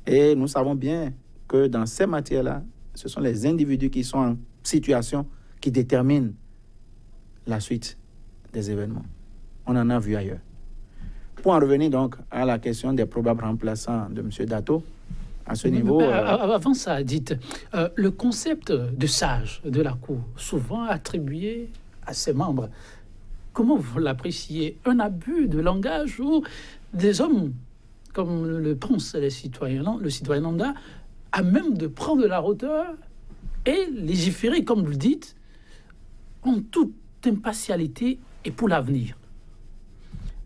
Et nous savons bien que dans ces matières-là, ce sont les individus qui sont en situation qui déterminent la suite des événements. On en a vu ailleurs. Pour en revenir donc à la question des probables remplaçants de M. Dato, à ce niveau... Avant ça, dites, le concept de sage de la Cour, souvent attribué à ses membres, comment vous l'appréciez? Un abus de langage où des hommes, comme le pensent le citoyen lambda, à même de prendre de la hauteur et légiférer, comme vous le dites, en toute impartialité et pour l'avenir?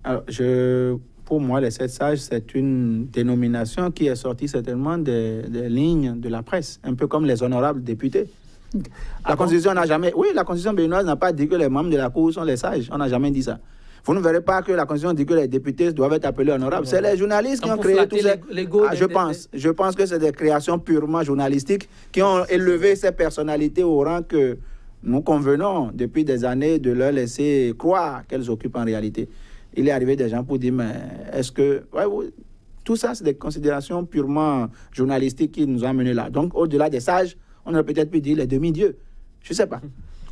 Alors, pour moi, les 7 sages, c'est une dénomination qui est sortie certainement des lignes de la presse, un peu comme les honorables députés. La Constitution n'a jamais... Oui, la Constitution béninoise n'a pas dit que les membres de la Cour sont les sages. On n'a jamais dit ça. Vous ne verrez pas que la Constitution dit que les députés doivent être appelés honorables. C'est les journalistes qui ont créé tout ça. Je pense que c'est des créations purement journalistiques qui ont élevé ces personnalités au rang que nous convenons depuis des années de leur laisser croire qu'elles occupent en réalité. Il est arrivé des gens pour dire, mais est-ce que... Ouais, tout ça, c'est des considérations purement journalistiques qui nous ont amenés là. Donc, au-delà des sages, on aurait peut-être pu dire les demi-dieux. Je ne sais pas.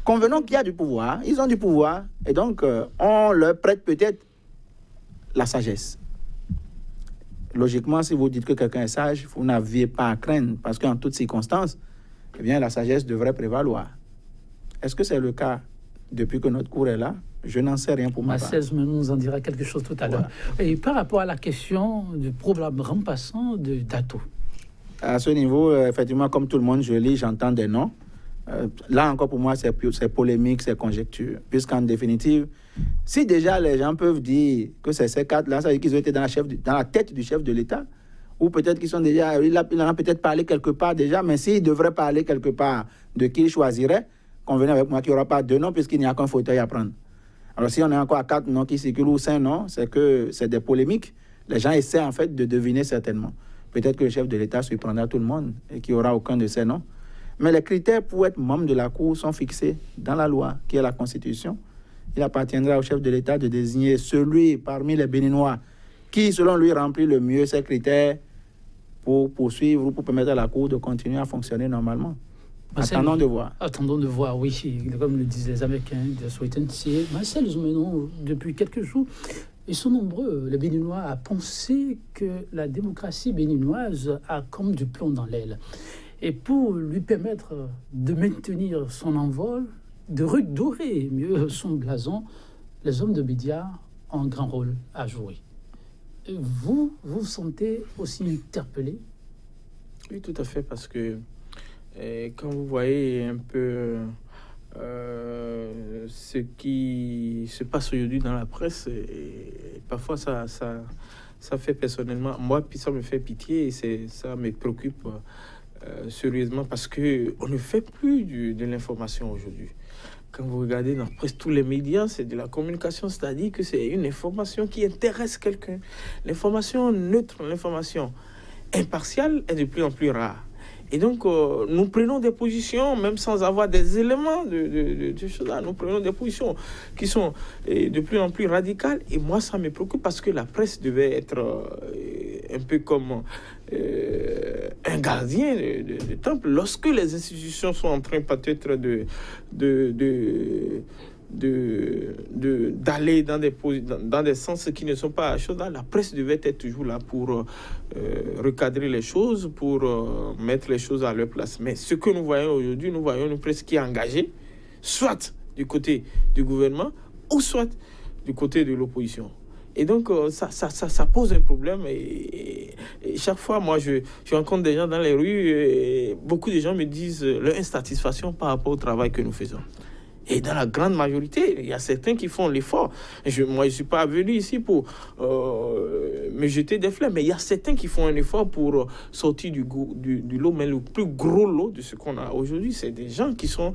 Convenons qu'il y a du pouvoir. Ils ont du pouvoir. Et donc, on leur prête peut-être la sagesse. Logiquement, si vous dites que quelqu'un est sage, vous n'aviez pas à craindre. Parce qu'en toutes circonstances, eh bien, la sagesse devrait prévaloir. Est-ce que c'est le cas depuis que notre Cour est là? Je n'en sais rien pour ma part. Massès nous en dira quelque chose tout à l'heure. Et par rapport à la question du problème remplaçant de Dato. À ce niveau, effectivement, comme tout le monde, je lis, j'entends des noms. Là encore, pour moi, c'est polémique, c'est conjecture. Puisqu'en définitive, si déjà les gens peuvent dire que c'est ces 4-là, ça veut dire qu'ils ont été dans la tête du chef de l'État, ou peut-être qu'ils sont déjà... Il en a peut-être parlé quelque part déjà, mais s'il devrait parler quelque part de qui il choisirait, convenez avec moi qu'il n'y aura pas 2 noms, puisqu'il n'y a qu'un fauteuil à prendre. Alors, si on est encore à 4 noms qui circulent ou 5 noms, c'est que c'est des polémiques. Les gens essaient en fait de deviner certainement. Peut-être que le chef de l'État surprendra tout le monde et qu'il n'y aura aucun de ces noms. Mais les critères pour être membre de la Cour sont fixés dans la loi, qui est la Constitution. Il appartiendra au chef de l'État de désigner celui parmi les Béninois qui, selon lui, remplit le mieux ces critères pour poursuivre ou pour permettre à la Cour de continuer à fonctionner normalement. Attendons de voir. Attendons de voir, oui. Comme le disent les Américains, de wait and see. Marcel Zoumenon, depuis quelques jours, ils sont nombreux, les Béninois, à penser que la démocratie béninoise a comme du plomb dans l'aile. Et pour lui permettre de maintenir son envol, de redorer mieux son blason, les hommes de médias ont un grand rôle à jouer. Vous vous sentez aussi interpellé? Oui, tout à fait, parce que quand vous voyez un peu ce qui se passe aujourd'hui dans la presse, et parfois ça fait personnellement, moi, puis ça me fait pitié et ça me préoccupe sérieusement, parce qu'on ne fait plus de l'information aujourd'hui. Quand vous regardez dans presque tous les médias, c'est de la communication, c'est-à-dire que c'est une information qui intéresse quelqu'un. L'information neutre, l'information impartiale est de plus en plus rare. Et donc, nous prenons des positions, même sans avoir des éléments de choses là. Nous prenons des positions qui sont de plus en plus radicales. Et moi, ça me préoccupe parce que la presse devait être un peu comme un gardien de temple. Lorsque les institutions sont en train peut-être d'aller dans des sens qui ne sont pas choses là, la presse devait être toujours là pour recadrer les choses, pour mettre les choses à leur place. Mais ce que nous voyons aujourd'hui, nous voyons une presse qui est engagée, soit du côté du gouvernement, ou soit du côté de l'opposition. Et donc, ça pose un problème. Et chaque fois, moi, je rencontre des gens dans les rues, et beaucoup de gens me disent leur insatisfaction par rapport au travail que nous faisons. Et dans la grande majorité, il y a certains qui font l'effort. Moi, je ne suis pas venu ici pour me jeter des fleurs, mais il y a certains qui font un effort pour sortir du lot. Mais le plus gros lot de ce qu'on a aujourd'hui, c'est des gens qui sont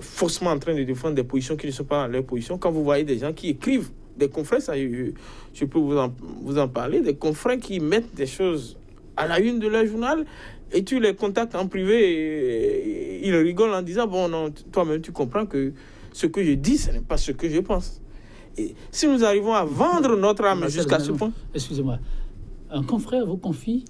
faussement en train de défendre des positions qui ne sont pas dans leur position. Quand vous voyez des gens qui écrivent, des confrères, ça, je peux vous en parler, des confrères qui mettent des choses à la une de leur journal, et tu les contactes en privé, et ils rigolent en disant, bon, non, toi-même, tu comprends que ce que je dis, ce n'est pas ce que je pense. Et si nous arrivons à vendre notre âme jusqu'à ce point... Excusez-moi, un confrère vous confie...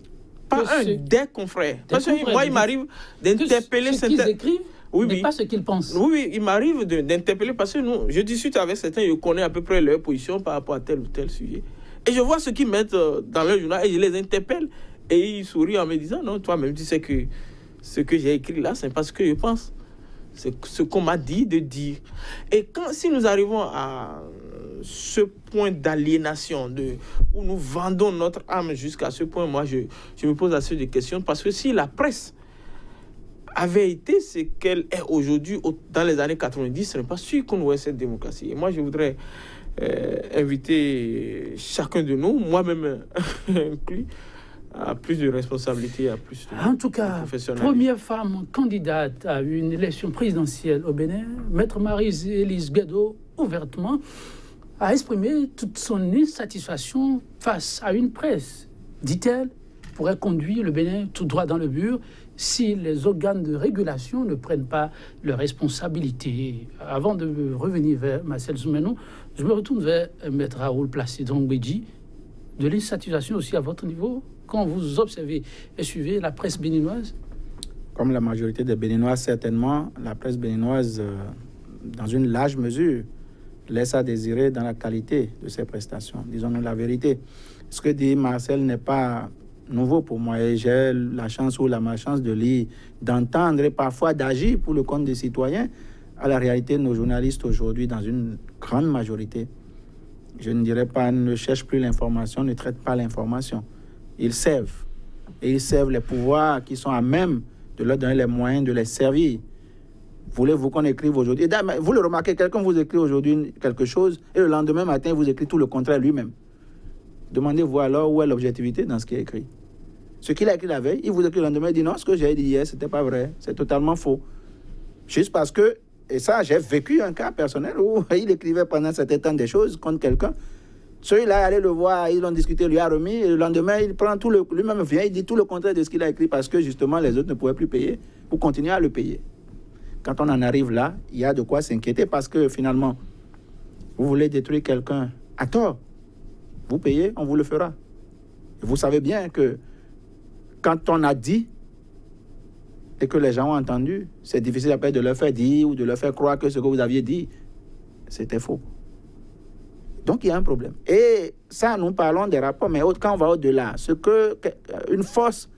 Pas des confrères. Parce que moi, il m'arrive d'interpeller... Ce qu'ils écrivent oui, n'est pas ce qu'ils pensent. Oui, il m'arrive d'interpeller parce que je discute avec certains, je connais à peu près leur position par rapport à tel ou tel sujet. Et je vois ce qu'ils mettent dans leur journal et je les interpelle. Et ils sourient en me disant, non, toi-même, tu sais que ce que j'ai écrit là, ce n'est pas ce que je pense. C'est ce qu'on m'a dit de dire. Et si nous arrivons à ce point d'aliénation, où nous vendons notre âme jusqu'à ce point, moi, je me pose assez de questions. Parce que si la presse avait été ce qu'elle est aujourd'hui, dans les années 90, ce n'est pas sûr qu'on aurait cette démocratie. Et moi, je voudrais inviter chacun de nous, moi-même inclus, à plus de responsabilités, à plus de en tout cas, première femme candidate à une élection présidentielle au Bénin, Maître Marie-Élise Guédot, ouvertement, a exprimé toute son insatisfaction face à une presse, dit-elle, pourrait conduire le Bénin tout droit dans le mur si les organes de régulation ne prennent pas leurs responsabilités. Avant de revenir vers Marcel Zoumenon, je me retourne vers Maître Raoul Placide-Ngwedji. De l'insatisfaction aussi à votre niveau, quand vous observez et suivez la presse béninoise? Comme la majorité des Béninois, certainement, la presse béninoise, dans une large mesure, laisse à désirer dans la qualité de ses prestations. Disons-nous la vérité. Ce que dit Marcel n'est pas nouveau pour moi. Et j'ai la chance ou la malchance de lire, d'entendre et parfois d'agir pour le compte des citoyens. À la réalité, nos journalistes aujourd'hui, dans une grande majorité, je ne dirais pas, ne cherchent plus l'information, ne traitent pas l'information. Ils servent. Et ils servent les pouvoirs qui sont à même de leur donner les moyens de les servir. Voulez-vous qu'on écrive aujourd'hui? Vous le remarquez, quelqu'un vous écrit aujourd'hui quelque chose et le lendemain matin, il vous écrit tout le contraire lui-même. Demandez-vous alors où est l'objectivité dans ce qui est écrit. Ce qu'il a écrit la veille, il vous écrit le lendemain, il dit non, ce que j'ai dit hier, c'était pas vrai, c'est totalement faux. Juste parce que, et ça, j'ai vécu un cas personnel où il écrivait pendant un certain temps des choses contre quelqu'un. Celui-là, allait le voir, ils l'ont discuté, lui a remis, et le lendemain, il prend tout lui-même vient, il dit tout le contraire de ce qu'il a écrit parce que justement, les autres ne pouvaient plus payer pour continuer à le payer. Quand on en arrive là, il y a de quoi s'inquiéter parce que finalement, vous voulez détruire quelqu'un à tort, vous payez, on vous le fera. Et vous savez bien que quand on a dit et que les gens ont entendu, c'est difficile après de leur faire dire ou de leur faire croire que ce que vous aviez dit, c'était faux. Donc, il y a un problème. Et ça, nous parlons des rapports, mais quand on va au-delà, ce que une force,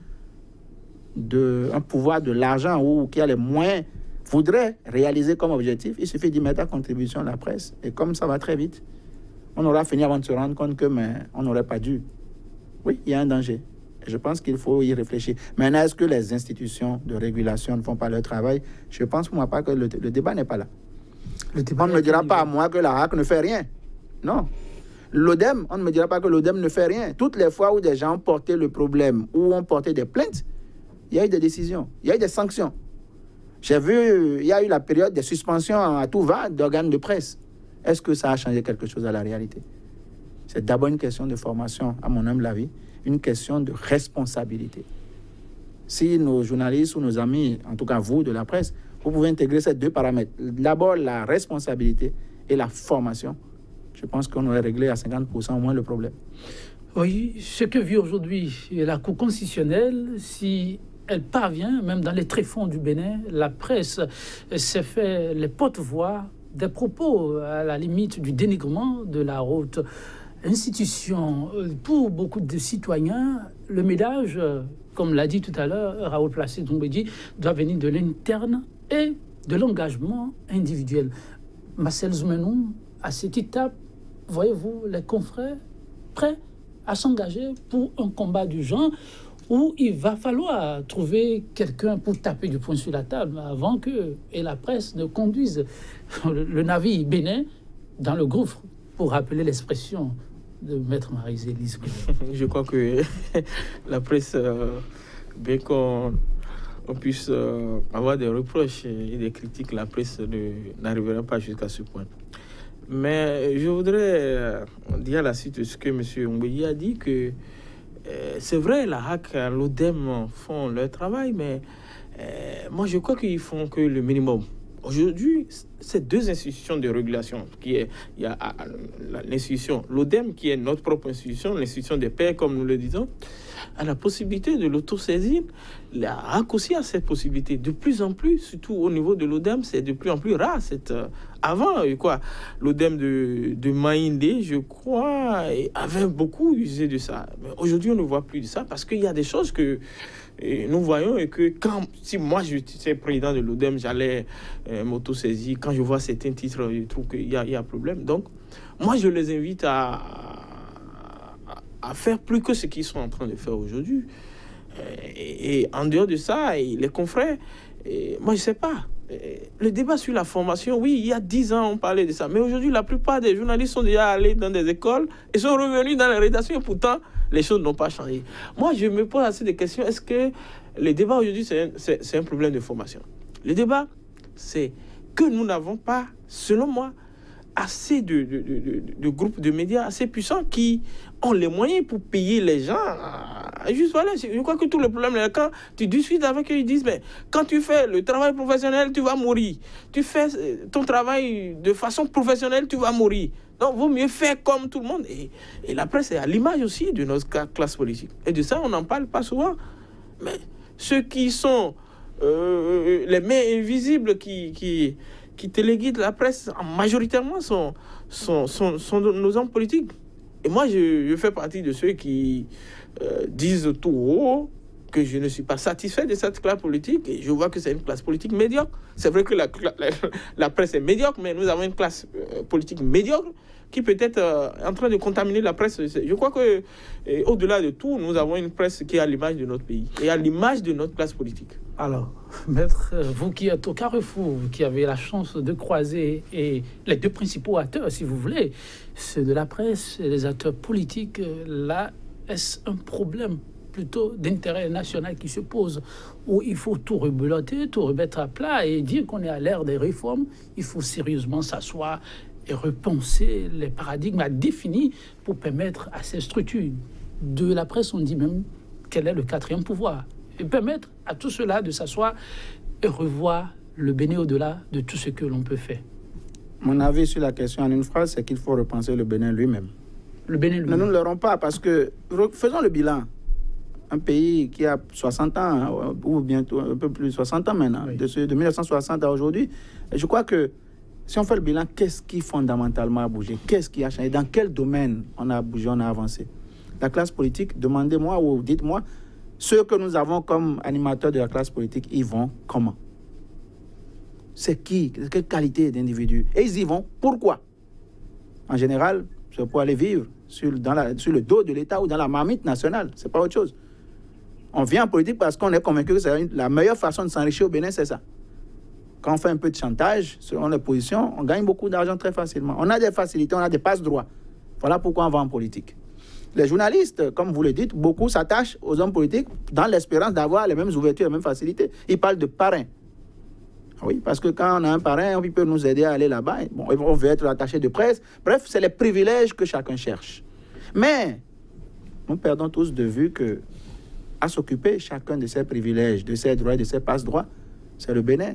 un pouvoir de l'argent ou qui a les moyens voudrait réaliser comme objectif, il suffit d'y mettre à contribution la presse. Et comme ça va très vite, on aura fini avant de se rendre compte que on n'aurait pas dû. Oui, il y a un danger. Et je pense qu'il faut y réfléchir. Maintenant, est-ce que les institutions de régulation ne font pas leur travail? Je pense pour moi pas que le débat n'est pas là. On ne me dira pas à moi que la RAC ne fait rien. Non. L'ODEM, on ne me dira pas que l'ODEM ne fait rien. Toutes les fois où des gens ont porté le problème, ou ont porté des plaintes, il y a eu des décisions, il y a eu des sanctions. J'ai vu, il y a eu la période des suspensions à tout va d'organes de presse. Est-ce que ça a changé quelque chose à la réalité? C'est d'abord une question de formation, à mon humble avis, une question de responsabilité. Si nos journalistes ou nos amis, en tout cas vous de la presse, vous pouvez intégrer ces deux paramètres. D'abord la responsabilité et la formation. Je pense qu'on aurait réglé à 50% au moins le problème. Oui, ce que vit aujourd'hui la Cour constitutionnelle, si elle parvient, même dans les tréfonds du Bénin, la presse s'est fait les porte-voix des propos à la limite du dénigrement de la haute institution. Pour beaucoup de citoyens, le ménage, comme l'a dit tout à l'heure Raoul Placide Doumbédi, doit venir de l'interne et de l'engagement individuel. Marcel Zoumenou, à cette étape, voyez-vous les confrères prêts à s'engager pour un combat du genre où il va falloir trouver quelqu'un pour taper du poing sur la table avant que la presse ne conduise le navire bénin dans le gouffre, pour rappeler l'expression de Maître Marie-Élise. Je crois que la presse, bien qu'on puisse avoir des reproches et des critiques, la presse n'arrivera pas jusqu'à ce point. Mais je voudrais dire à la suite de ce que M. Oumbédi a dit, que c'est vrai, la RAC, l'ODEM font leur travail, mais moi je crois qu'ils font que le minimum. Aujourd'hui, ces deux institutions de régulation, il y a l'institution, l'ODEM, qui est notre propre institution, l'institution des pairs, comme nous le disons, a la possibilité de l'autosaisine. La RAC aussi a cette possibilité. De plus en plus, surtout au niveau de l'ODEM, c'est de plus en plus rare. Avant, l'ODEM de Maïndé, je crois, avait beaucoup usé de ça. Mais aujourd'hui, on ne voit plus de ça parce qu'il y a des choses que nous voyons et que si moi j'étais président de l'ODEM, j'allais m'autosaisir. Quand je vois certains titres, je trouve qu'il y a problème. Donc, moi, je les invite à faire plus que ce qu'ils sont en train de faire aujourd'hui. Et en dehors de ça, les confrères, moi, je ne sais pas. Le débat sur la formation, oui, il y a 10 ans, on parlait de ça. Mais aujourd'hui, la plupart des journalistes sont déjà allés dans des écoles et sont revenus dans les rédactions. Et pourtant, les choses n'ont pas changé. Moi, je me pose assez des questions. Est-ce que le débat aujourd'hui, c'est un problème de formation? Le débat, c'est que nous n'avons pas, selon moi, assez de groupes de médias assez puissants qui ont les moyens pour payer les gens. Juste voilà, je crois que tout le problème est quand tu discutes avec eux, ils disent, mais quand tu fais le travail professionnel, tu vas mourir. Tu fais ton travail de façon professionnelle, tu vas mourir. Donc, il vaut mieux faire comme tout le monde. Et la presse est à l'image aussi de notre classe politique. Et de ça, on n'en parle pas souvent. Mais ceux qui sont les mains invisibles qui téléguident la presse, majoritairement, sont nos hommes politiques. Et moi, je fais partie de ceux qui disent tout haut que je ne suis pas satisfait de cette classe politique. Et je vois que c'est une classe politique médiocre. C'est vrai que la presse est médiocre, mais nous avons une classe politique médiocre qui peut être en train de contaminer la presse. Je crois que, au-delà de tout, nous avons une presse qui est à l'image de notre pays et à l'image de notre classe politique. Alors, Maître, vous qui êtes au Carrefour, qui avez la chance de croiser les deux principaux acteurs, si vous voulez, ceux de la presse et les acteurs politiques, là, est-ce un problème plutôt d'intérêt national qui se pose, où il faut tout rebeloter, tout remettre à plat et dire qu'on est à l'ère des réformes? Il faut sérieusement s'asseoir et repenser les paradigmes définis pour permettre à ces structures de la presse, on dit même quel est le quatrième pouvoir, et permettre à tout cela de s'asseoir et revoir le Bénin au-delà de tout ce que l'on peut faire. Mon avis sur la question en une phrase, c'est qu'il faut repenser le Bénin lui-même. Le Bénin lui-même. Nous ne l'aurons pas parce que, faisons le bilan. Un pays qui a 60 ans, ou bientôt un peu plus de 60 ans maintenant, oui, de 1960 à aujourd'hui, je crois que si on fait le bilan, qu'est-ce qui fondamentalement a bougé? Qu'est-ce qui a changé? Dans quel domaine on a bougé, on a avancé? La classe politique, demandez-moi ou dites-moi, ceux que nous avons comme animateurs de la classe politique, ils vont comment? C'est qui? Quelle qualité d'individu? Et ils y vont. Pourquoi? En général, c'est pour aller vivre sur le dos de l'État ou dans la marmite nationale. Ce n'est pas autre chose. On vient en politique parce qu'on est convaincu que c'est la meilleure façon de s'enrichir au Bénin, c'est ça. Quand on fait un peu de chantage, selon les positions, on gagne beaucoup d'argent très facilement. On a des facilités, on a des passe-droits. Voilà pourquoi on va en politique. Les journalistes, comme vous le dites, beaucoup s'attachent aux hommes politiques dans l'espérance d'avoir les mêmes ouvertures, les mêmes facilités. Ils parlent de parrain. Oui, parce que quand on a un parrain, il peut nous aider à aller là-bas. Bon, on veut être attaché de presse. Bref, c'est les privilèges que chacun cherche. Mais nous perdons tous de vue que à s'occuper chacun de ses privilèges, de ses droits, de ses passe-droits, c'est le Bénin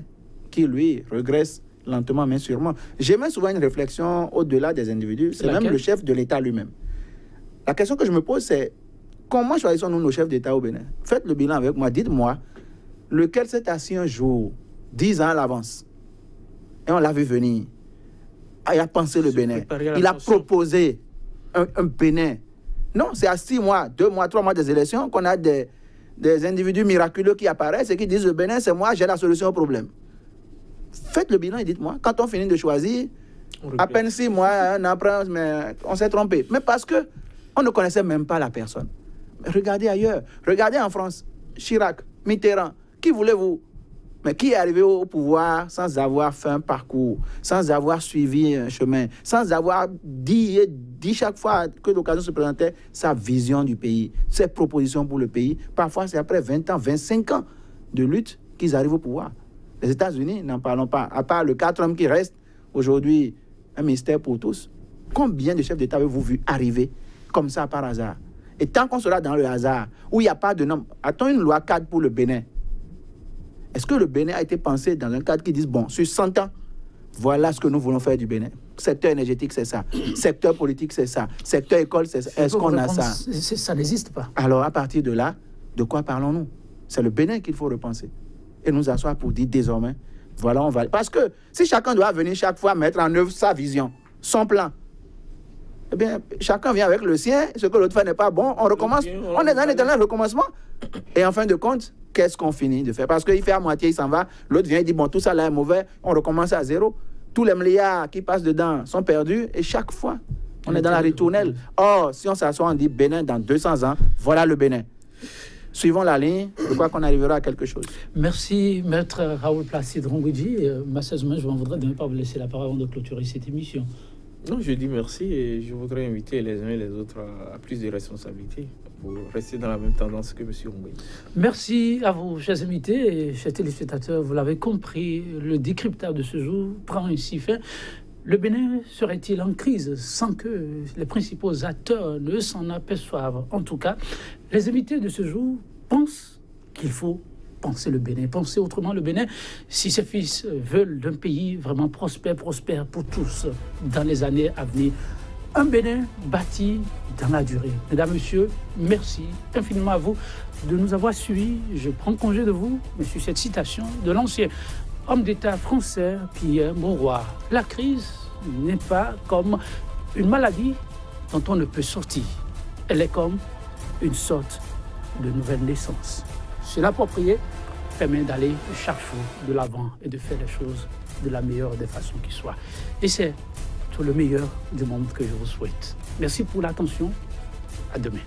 qui, lui, regresse lentement mais sûrement. J'ai même souvent une réflexion au-delà des individus. C'est même le chef de l'État lui-même. La question que je me pose, c'est comment choisissons-nous nos chefs d'État au Bénin? Faites le bilan avec moi. Dites-moi, lequel s'est assis un jour 10 ans à l'avance. Et on l'a vu venir. Il a pensé le Bénin. Il a proposé un Bénin. Non, c'est à 6 mois, 2 mois, 3 mois des élections qu'on a des individus miraculeux qui apparaissent et qui disent le Bénin, c'est moi, j'ai la solution au problème. Faites le bilan et dites-moi, quand on finit de choisir, à peine 6 mois, un an après, mais on s'est trompé. Mais parce qu'on ne connaissait même pas la personne. Mais regardez ailleurs. Regardez en France. Chirac, Mitterrand, qui voulez-vous? Mais qui est arrivé au pouvoir sans avoir fait un parcours, sans avoir suivi un chemin, sans avoir dit chaque fois que l'occasion se présentait sa vision du pays, ses propositions pour le pays. Parfois, c'est après 20 ans, 25 ans de lutte qu'ils arrivent au pouvoir. Les États-Unis, n'en parlons pas. À part le 4 hommes qui restent, aujourd'hui, un mystère pour tous. Combien de chefs d'État avez-vous vu arriver comme ça par hasard? Et tant qu'on sera dans le hasard, où il n'y a pas de nom, attends une loi cadre pour le Bénin. Est-ce que le Bénin a été pensé dans un cadre qui dit, bon, sur 100 ans, voilà ce que nous voulons faire du Bénin. Secteur énergétique, c'est ça. Secteur politique, c'est ça. Secteur école, c'est ça. Est-ce qu'on a ça? Ça n'existe pas. Alors, à partir de là, de quoi parlons-nous? C'est le Bénin qu'il faut repenser. Et nous asseoir pour dire désormais, voilà, on va... Parce que si chacun doit venir chaque fois mettre en œuvre sa vision, son plan, eh bien, chacun vient avec le sien, ce que l'autre fait n'est pas bon, on recommence. On est dans l'éternel recommencement. Et en fin de compte, qu'est-ce qu'on finit de faire? Parce qu'il fait à moitié, il s'en va. L'autre vient et dit, bon, tout ça là est mauvais, on recommence à zéro. Tous les milliards qui passent dedans sont perdus. Et chaque fois, on est dans la ritournelle. Or, si on s'assoit, on dit Bénin dans 200 ans, voilà le Bénin. Suivons la ligne, je crois qu'on arrivera à quelque chose. Merci, Maître Raoul Placide Rongouidji. Malheureusement, je m'en voudrais de ne pas vous laisser la parole avant de clôturer cette émission. Non, je dis merci et je voudrais inviter les uns et les autres à plus de responsabilités pour rester dans la même tendance que M. Rongouidji. Merci à vous, chers invités et chers téléspectateurs. Vous l'avez compris, le décryptage de ce jour prend ainsi fin. Le Bénin serait-il en crise sans que les principaux acteurs ne s'en aperçoivent? En tout cas, les invités de ce jour pensent qu'il faut penser le Bénin, penser autrement le Bénin, si ses fils veulent d'un pays vraiment prospère pour tous dans les années à venir. Un Bénin bâti dans la durée. Mesdames, Messieurs, merci infiniment à vous de nous avoir suivis. Je prends congé de vous, monsieur, cette citation de l'ancien homme d'État français, Pierre Mauroy. La crise n'est pas comme une maladie dont on ne peut sortir. Elle est comme une sorte de nouvelle naissance. Se l'approprier permet d'aller chaque jour de l'avant et de faire les choses de la meilleure des façons qui soit. Et c'est tout le meilleur du monde que je vous souhaite. Merci pour l'attention. À demain.